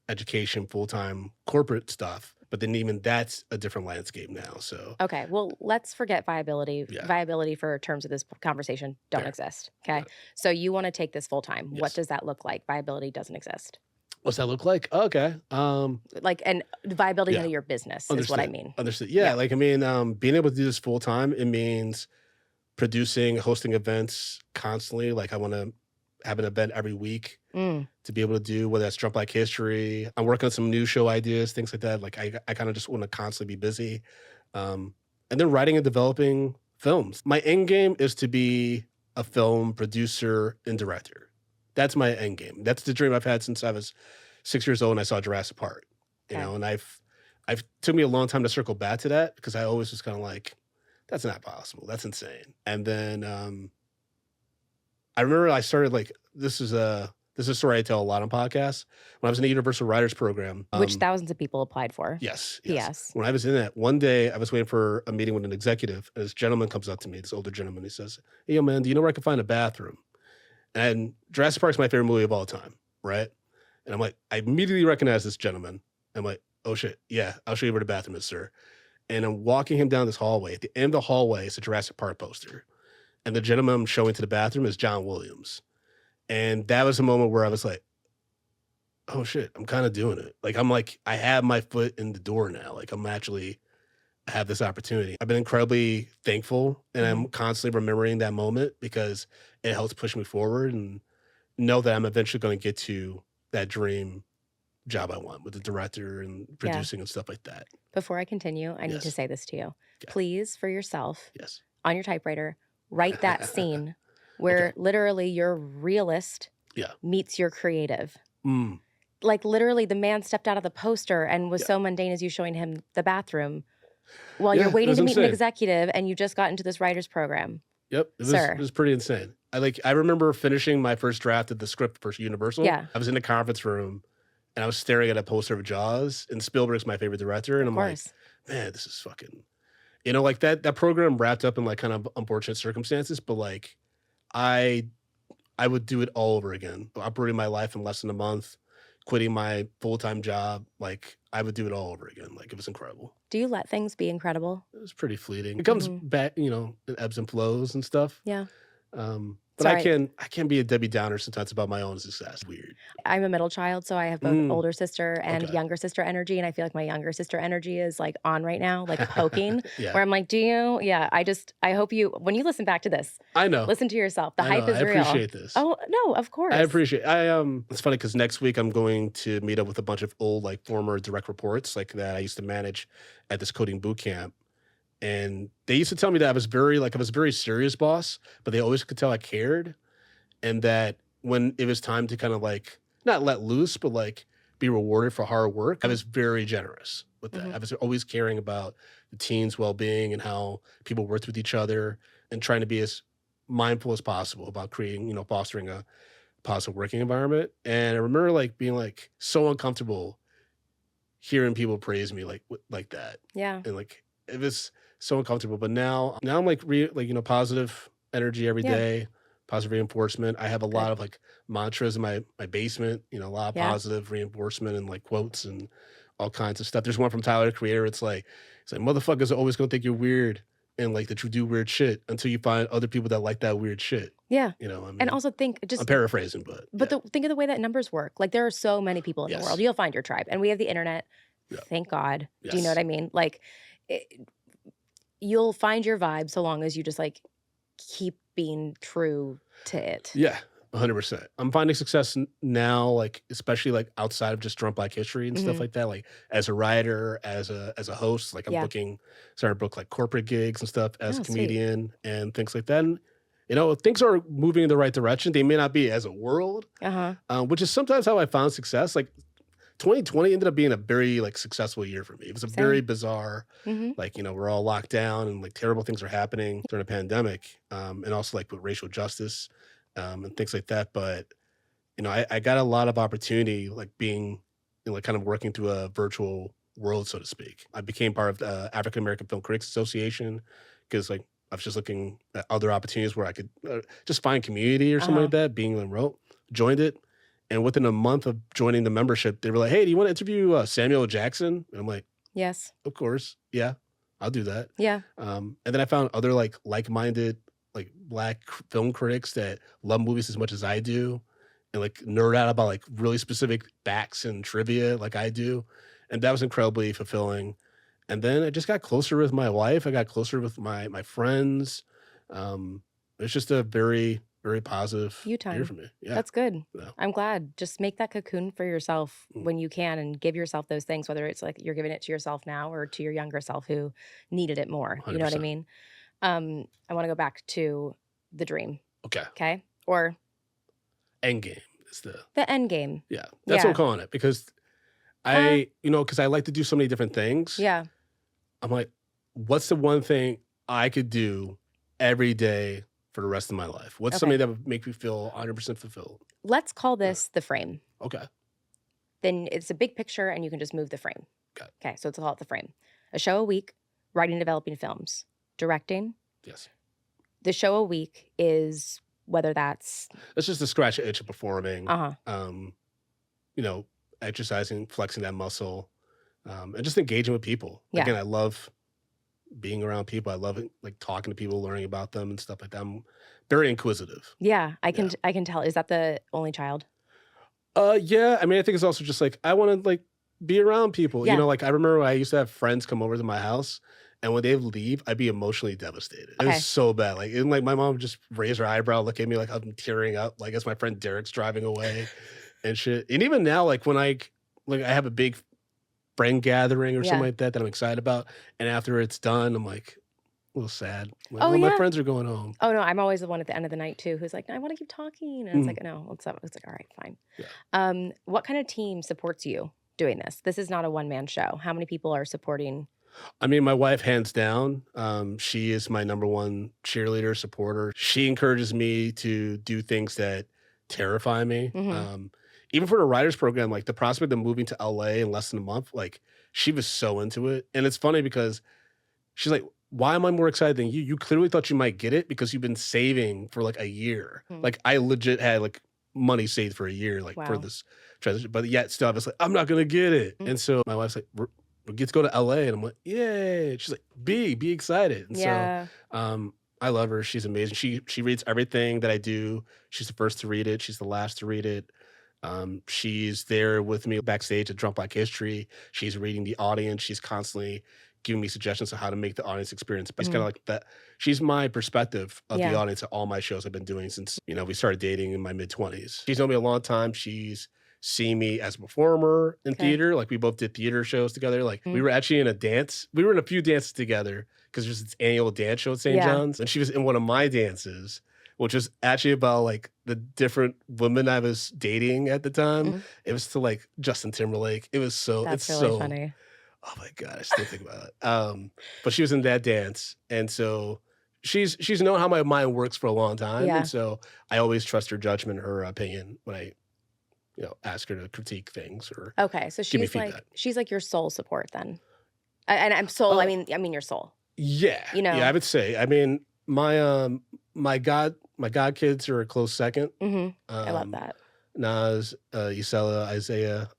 education full-time corporate stuff? But then even that's a different landscape now. So okay, well, let's forget viability. Yeah. Viability for terms of this conversation don't exist. Okay, Yeah. so you want to take this full time. Yes. What does that look like? Viability doesn't exist. What's that look like? Oh, okay. Like, and viability of your business is what I mean. Understood. Yeah. Like, I mean, being able to do this full time, it means producing, hosting events constantly. Like I want to have an event every week to be able to do, whether that's Drunk Black History. I'm working on some new show ideas, things like that. Like I kind of just want to constantly be busy. And then writing and developing films. My end game is to be a film producer and director. That's my end game. That's the dream I've had since I was 6 years old and I saw Jurassic Park. And I've took me a long time to circle back to that because I always was kind of like, that's not possible. That's insane. And then I remember I started like, this is a story I tell a lot on podcasts. When I was in the Universal Writers Program. Which thousands of people applied for. Yes. Yes. When I was in that, one day I was waiting for a meeting with an executive. And this gentleman comes up to me, this older gentleman. He says, hey, yo, man, do you know where I can find a bathroom? And Jurassic Park's my favorite movie of all time, right? And I'm like, I immediately recognize this gentleman. I'm like, oh shit, yeah, I'll show you where the bathroom is, sir. And I'm walking him down this hallway. At the end of the hallway is a Jurassic Park poster. and the gentleman I'm showing to the bathroom is John Williams. And that was a moment where I was like, oh shit, I'm kind of doing it. Like, I have my foot in the door now. Like, I have this opportunity. I've been incredibly thankful, and I'm constantly remembering that moment because it helps push me forward and know that I'm eventually going to get to that dream job I want with the director and producing and stuff like that. Before I continue, I need to say this to you. Please, for yourself, Yes. on your typewriter, write that scene where literally your realist meets your creative. Like, literally, the man stepped out of the poster and was so mundane as you showing him the bathroom while you're waiting to meet an executive, and you just got into this writer's program. Yep. It was pretty insane. I remember finishing my first draft of the script for Universal. Yeah. I was in the conference room and I was staring at a poster of Jaws, and Spielberg's my favorite director. And I'm like, man, this is fucking, like that program wrapped up in like kind of unfortunate circumstances, but like I would do it all over again. Operating my life in less than a month, quitting my full-time job. Like, I would do it all over again. Like, it was incredible. Do you let things be incredible? It was pretty fleeting. It comes back, in ebbs and flows and stuff. Yeah. But I can be a Debbie Downer sometimes about my own success. Weird. I'm a middle child, so I have both older sister and younger sister energy, and I feel like my younger sister energy is like on right now, like poking. Where I'm like, do you? Yeah, I hope you, when you listen back to this, I know. listen to yourself. The hype is real. I appreciate this. Oh no, of course. I appreciate. It's funny because next week I'm going to meet up with a bunch of old like former direct reports like that I used to manage at this coding boot camp. And they used to tell me that I was a very serious boss, but they always could tell I cared. And that when it was time to kind of like, not let loose, but like be rewarded for hard work, I was very generous with that. I was always caring about the team's well-being and how people worked with each other and trying to be as mindful as possible about creating, fostering a positive working environment. And I remember like being like so uncomfortable hearing people praise me like that. Yeah. And like, it was so uncomfortable, but now I'm like positive energy every day, positive reinforcement. I have a lot of like mantras in my basement, a lot of positive reinforcement and like quotes and all kinds of stuff. There's one from Tyler, the Creator. It's like motherfuckers are always gonna think you're weird and like that you do weird shit until you find other people that like that weird shit. Yeah. I mean, and also think I'm paraphrasing, but think of the way that numbers work. Like, there are so many people in the world. You'll find your tribe, and we have the internet. Thank God. Do you know what I mean? Like, you'll find your vibe so long as you just like keep being true to it. Yeah, 100%. I'm finding success now, like especially like outside of just Drunk Black History and stuff like that. Like as a writer, as a host, like I'm starting to book like corporate gigs and stuff as a comedian and things like that. And, things are moving in the right direction. They may not be as a world, which is sometimes how I found success. Like 2020 ended up being a very like successful year for me. It was a very bizarre, like, we're all locked down and like terrible things are happening during a pandemic. And also like with racial justice and things like that. But, I got a lot of opportunity like being, like kind of working through a virtual world, so to speak. I became part of the African American Film Critics Association because like I was just looking at other opportunities where I could just find community or something like that, being remote, joined it. And within a month of joining the membership, they were like, hey, do you want to interview Samuel Jackson? And I'm like, yes, of course. Yeah, I'll do that. Yeah. And then I found other like-minded, like Black film critics that love movies as much as I do and like nerd out about like really specific facts and trivia like I do. And that was incredibly fulfilling. And then I just got closer with my wife. I got closer with my friends. It's just a very, very positive year for me. Yeah. That's good. Yeah. I'm glad. Just make that cocoon for yourself when you can and give yourself those things, whether it's like you're giving it to yourself now or to your younger self who needed it more. 100%. You know what I mean? I want to go back to the dream. Okay. Okay. Or Endgame is the end game. Yeah. That's what I'm calling it because because I like to do so many different things. Yeah. I'm like, what's the one thing I could do every day for the rest of my life? What's something that would make me feel 100% fulfilled? Let's call this the frame. Okay. Then it's a big picture and you can just move the frame. Okay. So let's call it the frame. A show a week, writing, developing films, directing. Yes. The show a week is whether that's just to scratch the itch of performing. Exercising, flexing that muscle, and just engaging with people. Yeah. Again, I love being around people. I love it, like talking to people, learning about them and stuff like that. I'm very inquisitive. Yeah, Yeah. I can tell. Is that the only child? Yeah. I mean, I think it's also just like I want to like be around people. You Yeah. know, like I remember I used to have friends come over to my house, and when they leave, I'd be emotionally devastated. It was Okay. so bad. Like, and like my mom would just raise her eyebrow, look at me like I'm tearing up. Like as my friend Derek's driving away and shit. And even now, like when I have a big friend gathering or something Yeah. like that that I'm excited about, and after it's done, I'm like a little sad. Like, Oh, oh, my yeah. friends are going home. Oh, no, I'm always the one at the end of the night too who's like, "I wanna keep talking," and it's Mhm. like, "No, it's like, all right, fine." Yeah. What kind of team supports you doing this? This is not a one-man show. How many people are supporting? I mean, my wife, hands down, she is my number one cheerleader, supporter. She encourages me to do things that terrify me. Mhm. Even for the writers program, like the prospect of moving to LA in less than a month, like she was so into it. And it's funny because she's like, why am I more excited than you? You clearly thought you might get it because you've been saving for like a year. Hmm. Like I legit had like money saved for a year, like for Wow. this transition, but yet still I was like, I'm not gonna get it. Mm. And so my wife's like, we get to go to LA, and I'm like, yay. She's like, be excited. And Yeah. so I love her. She's amazing. She reads everything that I do. She's the first to read it. She's the last to read it. She's there with me backstage at Drunk Black History. She's reading the audience. She's constantly giving me suggestions on how to make the audience experience. But it's kind Mhm. of like that. She's my perspective of the Yeah. audience at all my shows I've been doing since, we started dating in my mid-20s. She's known me a long time. She's seen me as a performer in Okay. theater. Like we both did theater shows together. Like we Mhm. were actually in a dance. We were in a few dances together because there's this annual dance show at St. Yeah. John's. And she was in one of my dances, which was actually about like the different women I was dating at the time. Mhm. It was to like Justin Timberlake. It was so That's it's really so funny. oh my God, I still think about it. But she was in that dance. And so she's known how my mind works for a long time. Yeah. And so I always trust her judgment, her opinion when I, ask her to critique things or Okay, so give me she's like feedback. your soul support then. And I'm soul, Uh, I mean your soul, yeah. you Yeah, I know? would say. I mean, my god kids are a close second. Mhm. I love Um, that. Nas, Isela, Isaiah.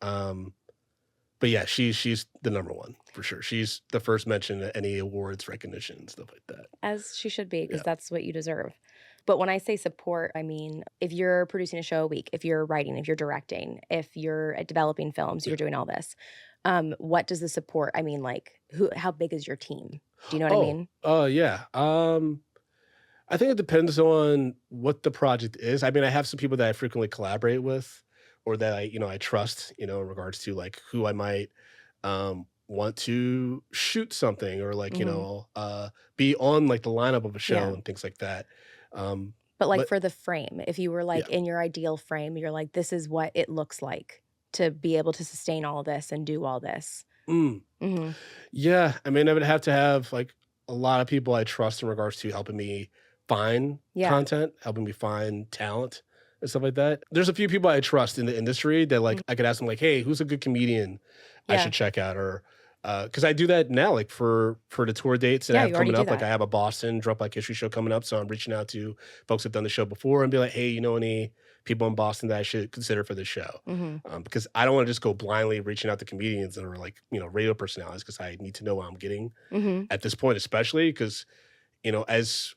But yeah, she's the number one for sure. She's the first mention at any awards, recognition, stuff like that. As she should be, because Yeah. that's what you deserve. But when I say support, I mean, if you're producing a show a week, if you're writing, if you're directing, if you're developing films, Yeah. you're doing all this. What does the support, I mean, like how big is your team? Do you know what I Oh, mean? yeah. I think it depends on what the project is. I mean, I have some people that I frequently collaborate with or that I trust, in regards to like who I might want to shoot something or like, Mhm. be on like the lineup of a show Yeah. and things like that. Um, But like but for the frame, if you were yeah. like in your ideal frame, you're like, this is what it looks like to be able to sustain all this and do all this. Mm. Mhm. Yeah, I mean, I would have to have like a lot of people I trust in regards to helping me find Yeah. content, helping me find talent and stuff like that. There's a few people I trust in the industry that like Mhm. I could ask them like, "Hey, who's a good comedian I Yeah. should check out?" Or because I do that now, like for the tour dates that I Yeah, have you already coming do up. Like that. I have a Boston Drop Like History show coming up, so I'm reaching out to folks that've done the show before and be like, "Hey, you know any people in Boston that I should consider for this show?" Mhm. Because I don't want to just go blindly reaching out to comedians that are like radio personalities because I need to know what I'm getting Mhm. at this point, especially because as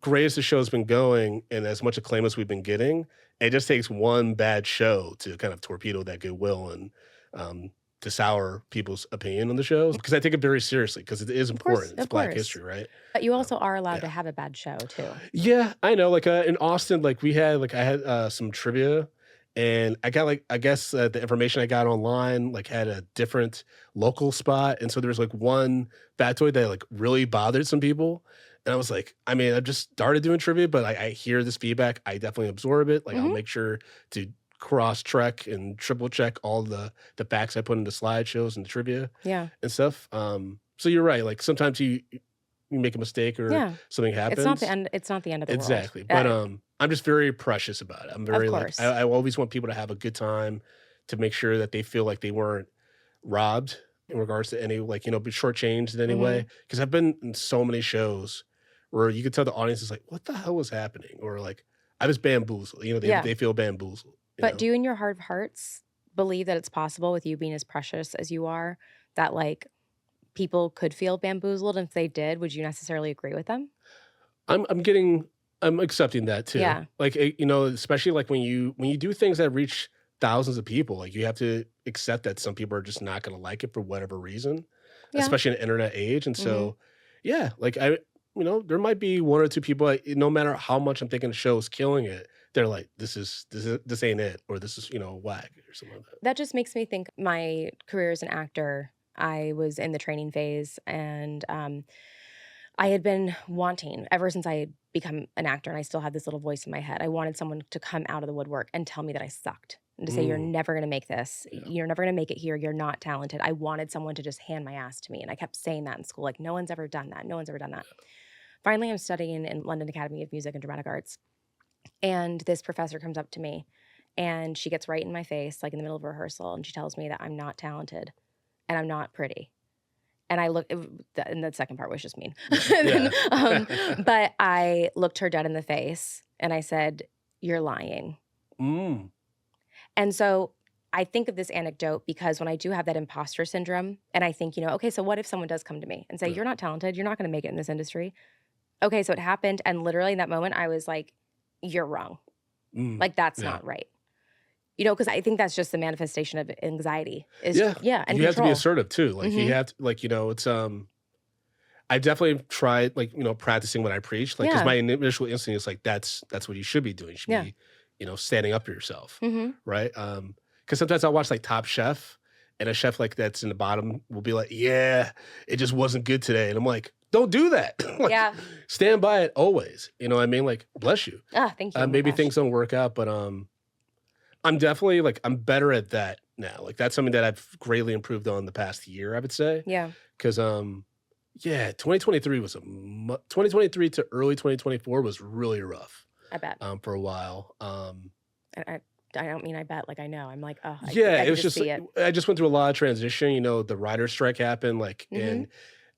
great as the show's been going and as much acclaim as we've been getting, it just takes one bad show to kind of torpedo that goodwill and to sour people's opinion on the shows. Because I take it very seriously because it is Of course, important. It's of Black course. history, right? But you Um, also are allowed yeah. to have a bad show too. Yeah, I know. Like in Austin, like I had some trivia, and I got like I guess the information I got online like had a different local spot, and so there was like one factoid that like really bothered some people, and I was like, I mean, I've just started doing trivia, but I hear this feedback, I definitely absorb it. Like I'll Mhm. make sure to cross check and triple check all the facts I put into slideshows and trivia Yeah. and stuff. So you're right. Like sometimes you make a mistake or Yeah. something It's not the happens. end it's not the end of the world. Exactly. But I'm just very precious about it. I'm Of very like course. I always want people to have a good time to make sure that they feel like they weren't robbed in regards to any like, be shortchanged in any way. Mhm. Because I've been in so many shows where you could tell the audience is like, what the hell was happening? Or like I was bamboozled. Yeah. They feel bamboozled. But do you in your heart of hearts believe that it's possible with you being as precious as you are that like people could feel bamboozled. And if they did, would you necessarily agree with them? I'm accepting that too. Yeah. Like, especially like when you do things that reach thousands of people, like you have to accept that some people are just not going to like it for whatever reason, Yeah. especially in the internet age. And Mhm. so, yeah, like there might be one or two people, like, no matter how much I'm thinking the show is killing it, they're like, this ain't it, or this is, whack or something like that. That just makes me think my career as an actor. I was in the training phase, and I had been wanting, ever since I had become an actor, and I still had this little voice in my head, I wanted someone to come out of the woodwork and tell me that I sucked, and to say, "You're Mm, never gonna make this. yeah. You're never gonna make it here. You're not talented." I wanted someone to just hand my ass to me, and I kept saying that in school, like, "No one's ever done that. No one's ever done that." Finally, I'm studying in London Academy of Music and Dramatic Arts, and this professor comes up to me, and she gets right in my face, like, in the middle of rehearsal, and she tells me that I'm not talented and I'm not pretty. And I look, and the second part was just mean. Yeah. But I looked her dead in the face and I said, "You're lying." Mm, And so I think of this anecdote because when I do have that imposter syndrome, and I think, okay, so what if someone does come to me and say, yeah. "You're not talented, you're not going to make it in this industry"? Okay, so it happened. And literally in that moment, I was like, "You're wrong. Mm, Like, that's yeah. not right." Because I think that's just the manifestation of anxiety is, Yeah. and You have to be control. assertive too. Like you Mhm. have to, like, it's I definitely tried, like, practicing what I preach, like, because Yeah. my initial instinct is like, that's what you should be doing. You should Yeah. be, standing up for yourself, Mhm. right? Because sometimes I'll watch like Top Chef, and a chef like that's in the bottom will be like, yeah, it just wasn't good today, and I'm like, don't do that. Like, Yeah. stand by it always. You know what I mean? Like, bless you. Thank you. Oh my Maybe gosh. things don't work out, but I'm definitely like I'm better at that now. Like that's something that I've greatly improved on the past year, I would say. Yeah. Because yeah, 2023 was 2023 to early 2024 was really rough I bet. for a while. I don't mean I bet, like, I know. I'm like, "Oh, I Yeah, I it can was just just see it." I just went through a lot of transition. The writer's strike happened, like, and Mhm.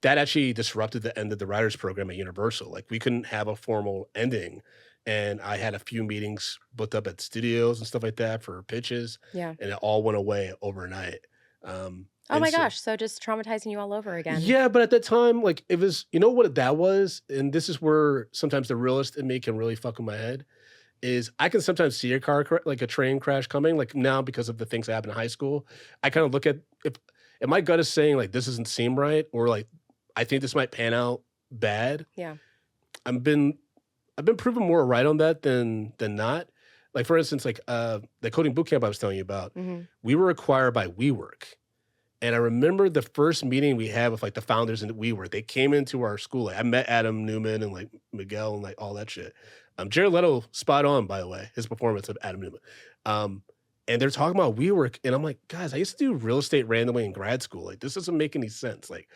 that actually disrupted the end of the writers program at Universal. Like we couldn't have a formal ending. And I had a few meetings booked up at studios and stuff like that for pitches, Yeah. and it all went away overnight. Oh And my so gosh, so just traumatizing you all over again. yeah, but at that time, like it was, what that was, and this is where sometimes the realist in me can really fuck with my head. Is I can sometimes see like a train crash coming. Like now, because of the things that happened in high school, I kind of look at if my gut is saying like this doesn't seem right, or like I think this might pan out bad. Yeah. I've been proven more right on that than not. Like for instance, like the coding bootcamp I was telling you about, Mhm. we were acquired by WeWork. And I remember the first meeting we had with like the founders in WeWork. They came into our school. Like, I met Adam Newman and like Miguel and like all that shit. Jared Leto, spot on, by the way, his performance of Adam Newman. Um, and they're talking about WeWork, and I'm like, guys, I used to do real estate randomly in grad school. Like, this doesn't make any sense. Like,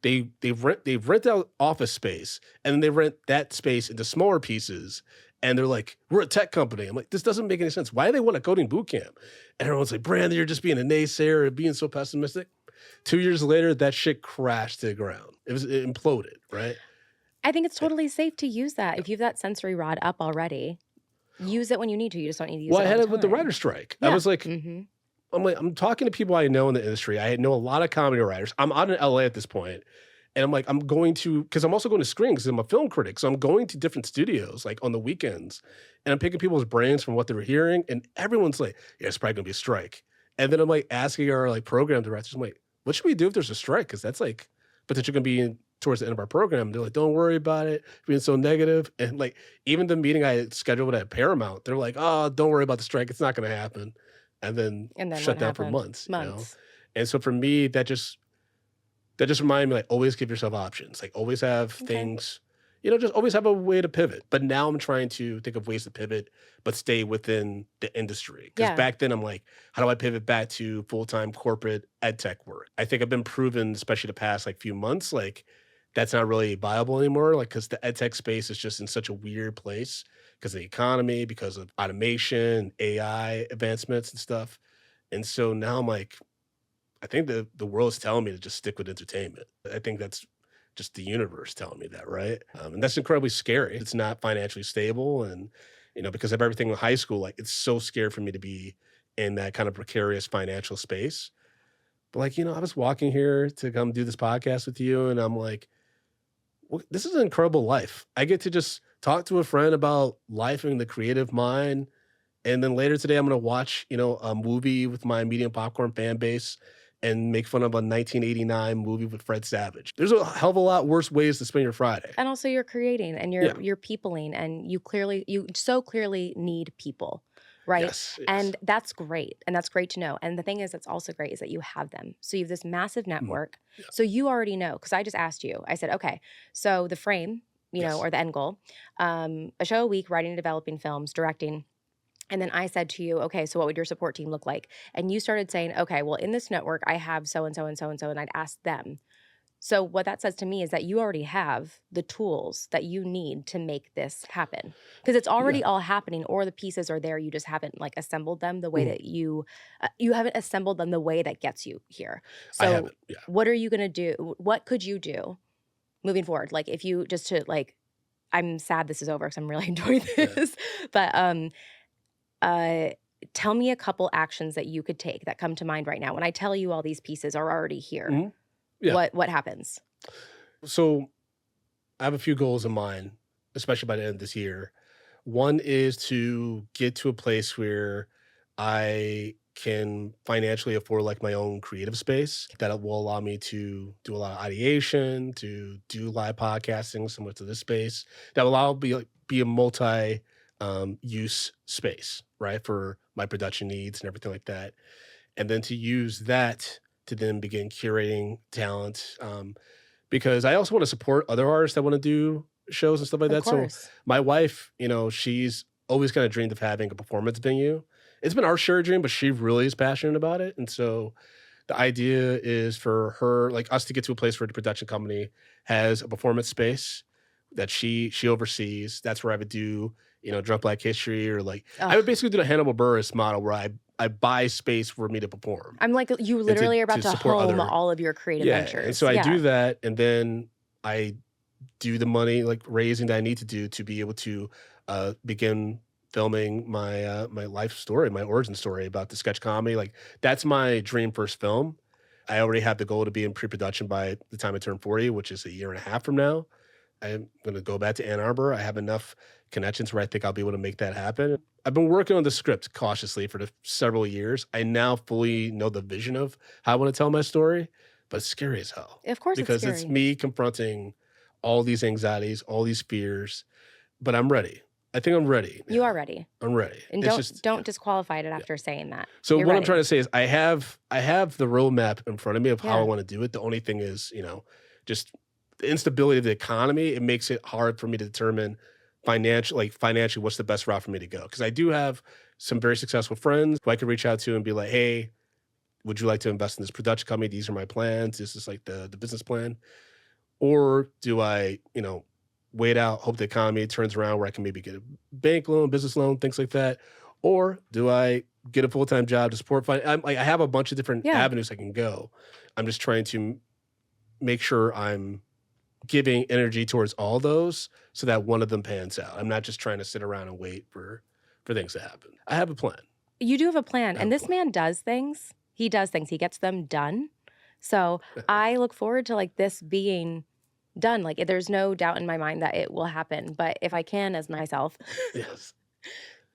they rent out office space, and then they rent that space into smaller pieces. And they're like, we're a tech company. I'm like, this doesn't make any sense. Why do they want a coding boot camp? And everyone's like, Brandon, you're just being a naysayer and being so pessimistic. 2 years later, that shit crashed to the ground. It imploded, right? I think it's totally safe to use that. If you've that sensory rod up already, use it when you need to. You just don't need to use Well, it I all had the it with the time. writer's strike. I Yeah. was like, Mhm. I'm talking to people I know in the industry. I know a lot of comedy writers. I'm out in LA at this point, and I'm like, I'm going to, because I'm also going to screen because I'm a film critic. So I'm going to different studios like on the weekends, and I'm picking people's brains from what they were hearing, and everyone's like, yeah, it's probably gonna be a strike. And then I'm like asking our like program directors, I'm like, what should we do if there's a strike? Because that's like potentially gonna be towards the end of our program. They're like, don't worry about it, being so negative. And like even the meeting I scheduled at Paramount, they're like, oh, don't worry about the strike. It's not gonna happen. And then And then shut what down for happened? months. Months. And so for me, that just reminded me, like, always give yourself options. Like, always have things, just always have a way to pivot. But now I'm trying to think of ways to pivot, but stay within the industry. Because Yeah. back then I'm like, how do I pivot back to full-time corporate ed tech work? I think I've been proven, especially the past like few months, like that's not really viable anymore. Like, because the ed tech space is just in such a weird place because of the economy, because of automation, AI advancements and stuff. And so now I'm like, I think the world's telling me to just stick with entertainment. I think that's just the universe telling me that, right? And that's incredibly scary. It's not financially stable, and because of everything in high school, like it's so scary for me to be in that kind of precarious financial space. But like, I was walking here to come do this podcast with you, and I'm like, well, this is an incredible life. I get to just talk to a friend about life and the creative mind. And then later today, I'm going to watch, a movie with my medium popcorn fan base and make fun of a 1989 movie with Fred Savage. There's a hell of a lot worse ways to spend your Friday. And also you're creating and Yeah. you're peopling, and you so clearly need people, right? Yes. And that's great. And that's great to know. And the thing is, that's also great is that you have them. So you have this massive network. Yeah. So you already know, because I just asked you, I said, okay, so the frame, Yes. or the end goal, a show a week, writing and developing films, directing. And then I said to you, okay, so what would your support team look like? And you started saying, okay, well, in this network, I have so and so and so and so, and I'd ask them. So what that says to me is that you already have the tools that you need to make this happen, because it's already all happening, or the pieces are there. You just haven't like assembled them the way that you haven't assembled them the way that gets you here. I So haven't. Yeah. what are you going to do? What could you do moving forward? Like if you just to like, I'm sad this is over because I'm really enjoying this, but tell me a couple actions that you could take that come to mind right now. When I tell you all these pieces are already here, Mhm. Yeah. what happens? So I have a few goals in mind, especially by the end of this year. One is to get to a place where I can financially afford like my own creative space that will allow me to do a lot of ideation, to do live podcasting similar to this space that will allow me be a multi use space, right? For my production needs and everything like that. And then to use that to then begin curating talent. Because I also want to support other artists that want to do shows and stuff like Of that. So course. my wife, she's always kind of dreamed of having a performance venue. It's been our shared dream, but she really is passionate about it. And so the idea is for her, like us, to get to a place where the production company has a performance space that she oversees. That's where I would do, Drunk Black History, or like I would basically do the Hannibal Buress model where I buy space for me to perform. I'm like, you literally are about to support home other. all of your creative Yeah, ventures. and so I do that, and then I do the money like raising that I need to do to be able to begin filming my my life story, my origin story about the sketch comedy. Like that's my dream first film. I already have the goal to be in pre-production by the time I turn 40, which is a year and a half from now. I'm going to go back to Ann Arbor. I have enough connections where I think I'll be able to make that happen. I've been working on the script cautiously for several years. I now fully know the vision of how I want to tell my story, but it's scary as hell. Of course it's Because scary. it's me confronting all these anxieties, all these fears, but I'm ready. I think I'm ready. You now. are ready. I'm ready. And don't disqualify it after saying that. So You're what I'm ready. trying to say is I have the roadmap in front of me of how I Yeah. want to do it. The only thing is, just the instability of the economy. It makes it hard for me to determine financially what's the best route for me to go. Because I do have some very successful friends who I could reach out to and be like, hey, would you like to invest in this production company? These are my plans. This is like the business plan. Or do I, wait out, hope the economy turns around where I can maybe get a bank loan, business loan, things like that? Or do I get a full-time job to support? I have a bunch of different avenues I can go. I'm just trying to make sure I'm giving energy towards all those so that one of them pans out. I'm not just trying to sit around and wait for things to happen. I have a plan. You do have a plan. have And a this plan. man does things. He does things. He gets them done. So I look forward to like this being done. Like there's no doubt in my mind that it will happen. But if I can, as myself, Yes.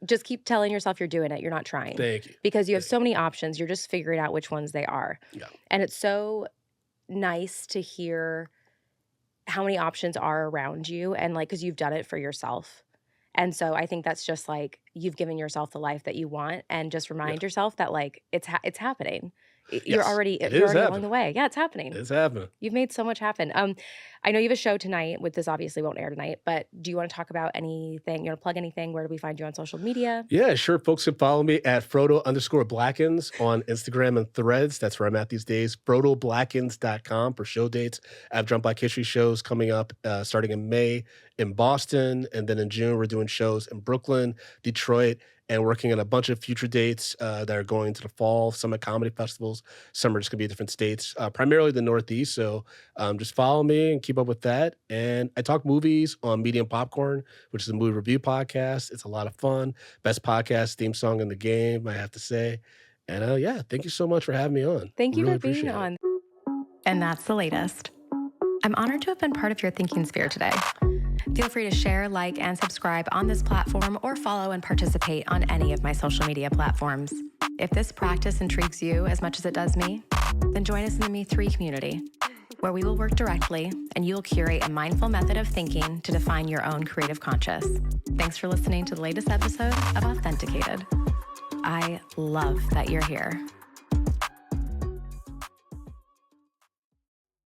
just keep telling yourself you're doing it. You're not trying. Thank you. Because you have so many options. You're just figuring out which ones they are. Yeah. And it's so nice to hear how many options are around you, and like because you've done it for yourself. And so I think that's just like you've given yourself the life that you want, and just remind yourself that like it's happening. You're Yes, already it you're is already along happening. the way. Yeah, it's happening. It's happening. You've made so much happen. I know you have a show tonight. With this obviously won't air tonight, but do you want to talk about anything? You want to plug anything? Where do we find you on social media? Yeah, sure. Folks can follow me at Frodo_Blackens on Instagram and Threads. That's where I'm at these days. FrodoBlackens.com for show dates. I have Drunk Black History shows coming up starting in May in Boston. And then in June, we're doing shows in Brooklyn, Detroit, and working on a bunch of future dates that are going to the fall, some at comedy festivals. Some are just going to be different states, primarily the Northeast. So just follow me and keep up with that. And I talk movies on Medium Popcorn, which is a movie review podcast. It's a lot of fun. Best podcast theme song in the game, I have to say. And yeah, thank you so much for having me on. Thank you Really for being appreciate it. on. And that's the latest. I'm honored to have been part of your thinking sphere today. Feel free to share, like, and subscribe on this platform or follow and participate on any of my social media platforms. If this practice intrigues you as much as it does me, then join us in the Me3 community, where we will work directly and you will curate a mindful method of thinking to define your own creative conscious. Thanks for listening to the latest episode of Authenticated. I love that you're here.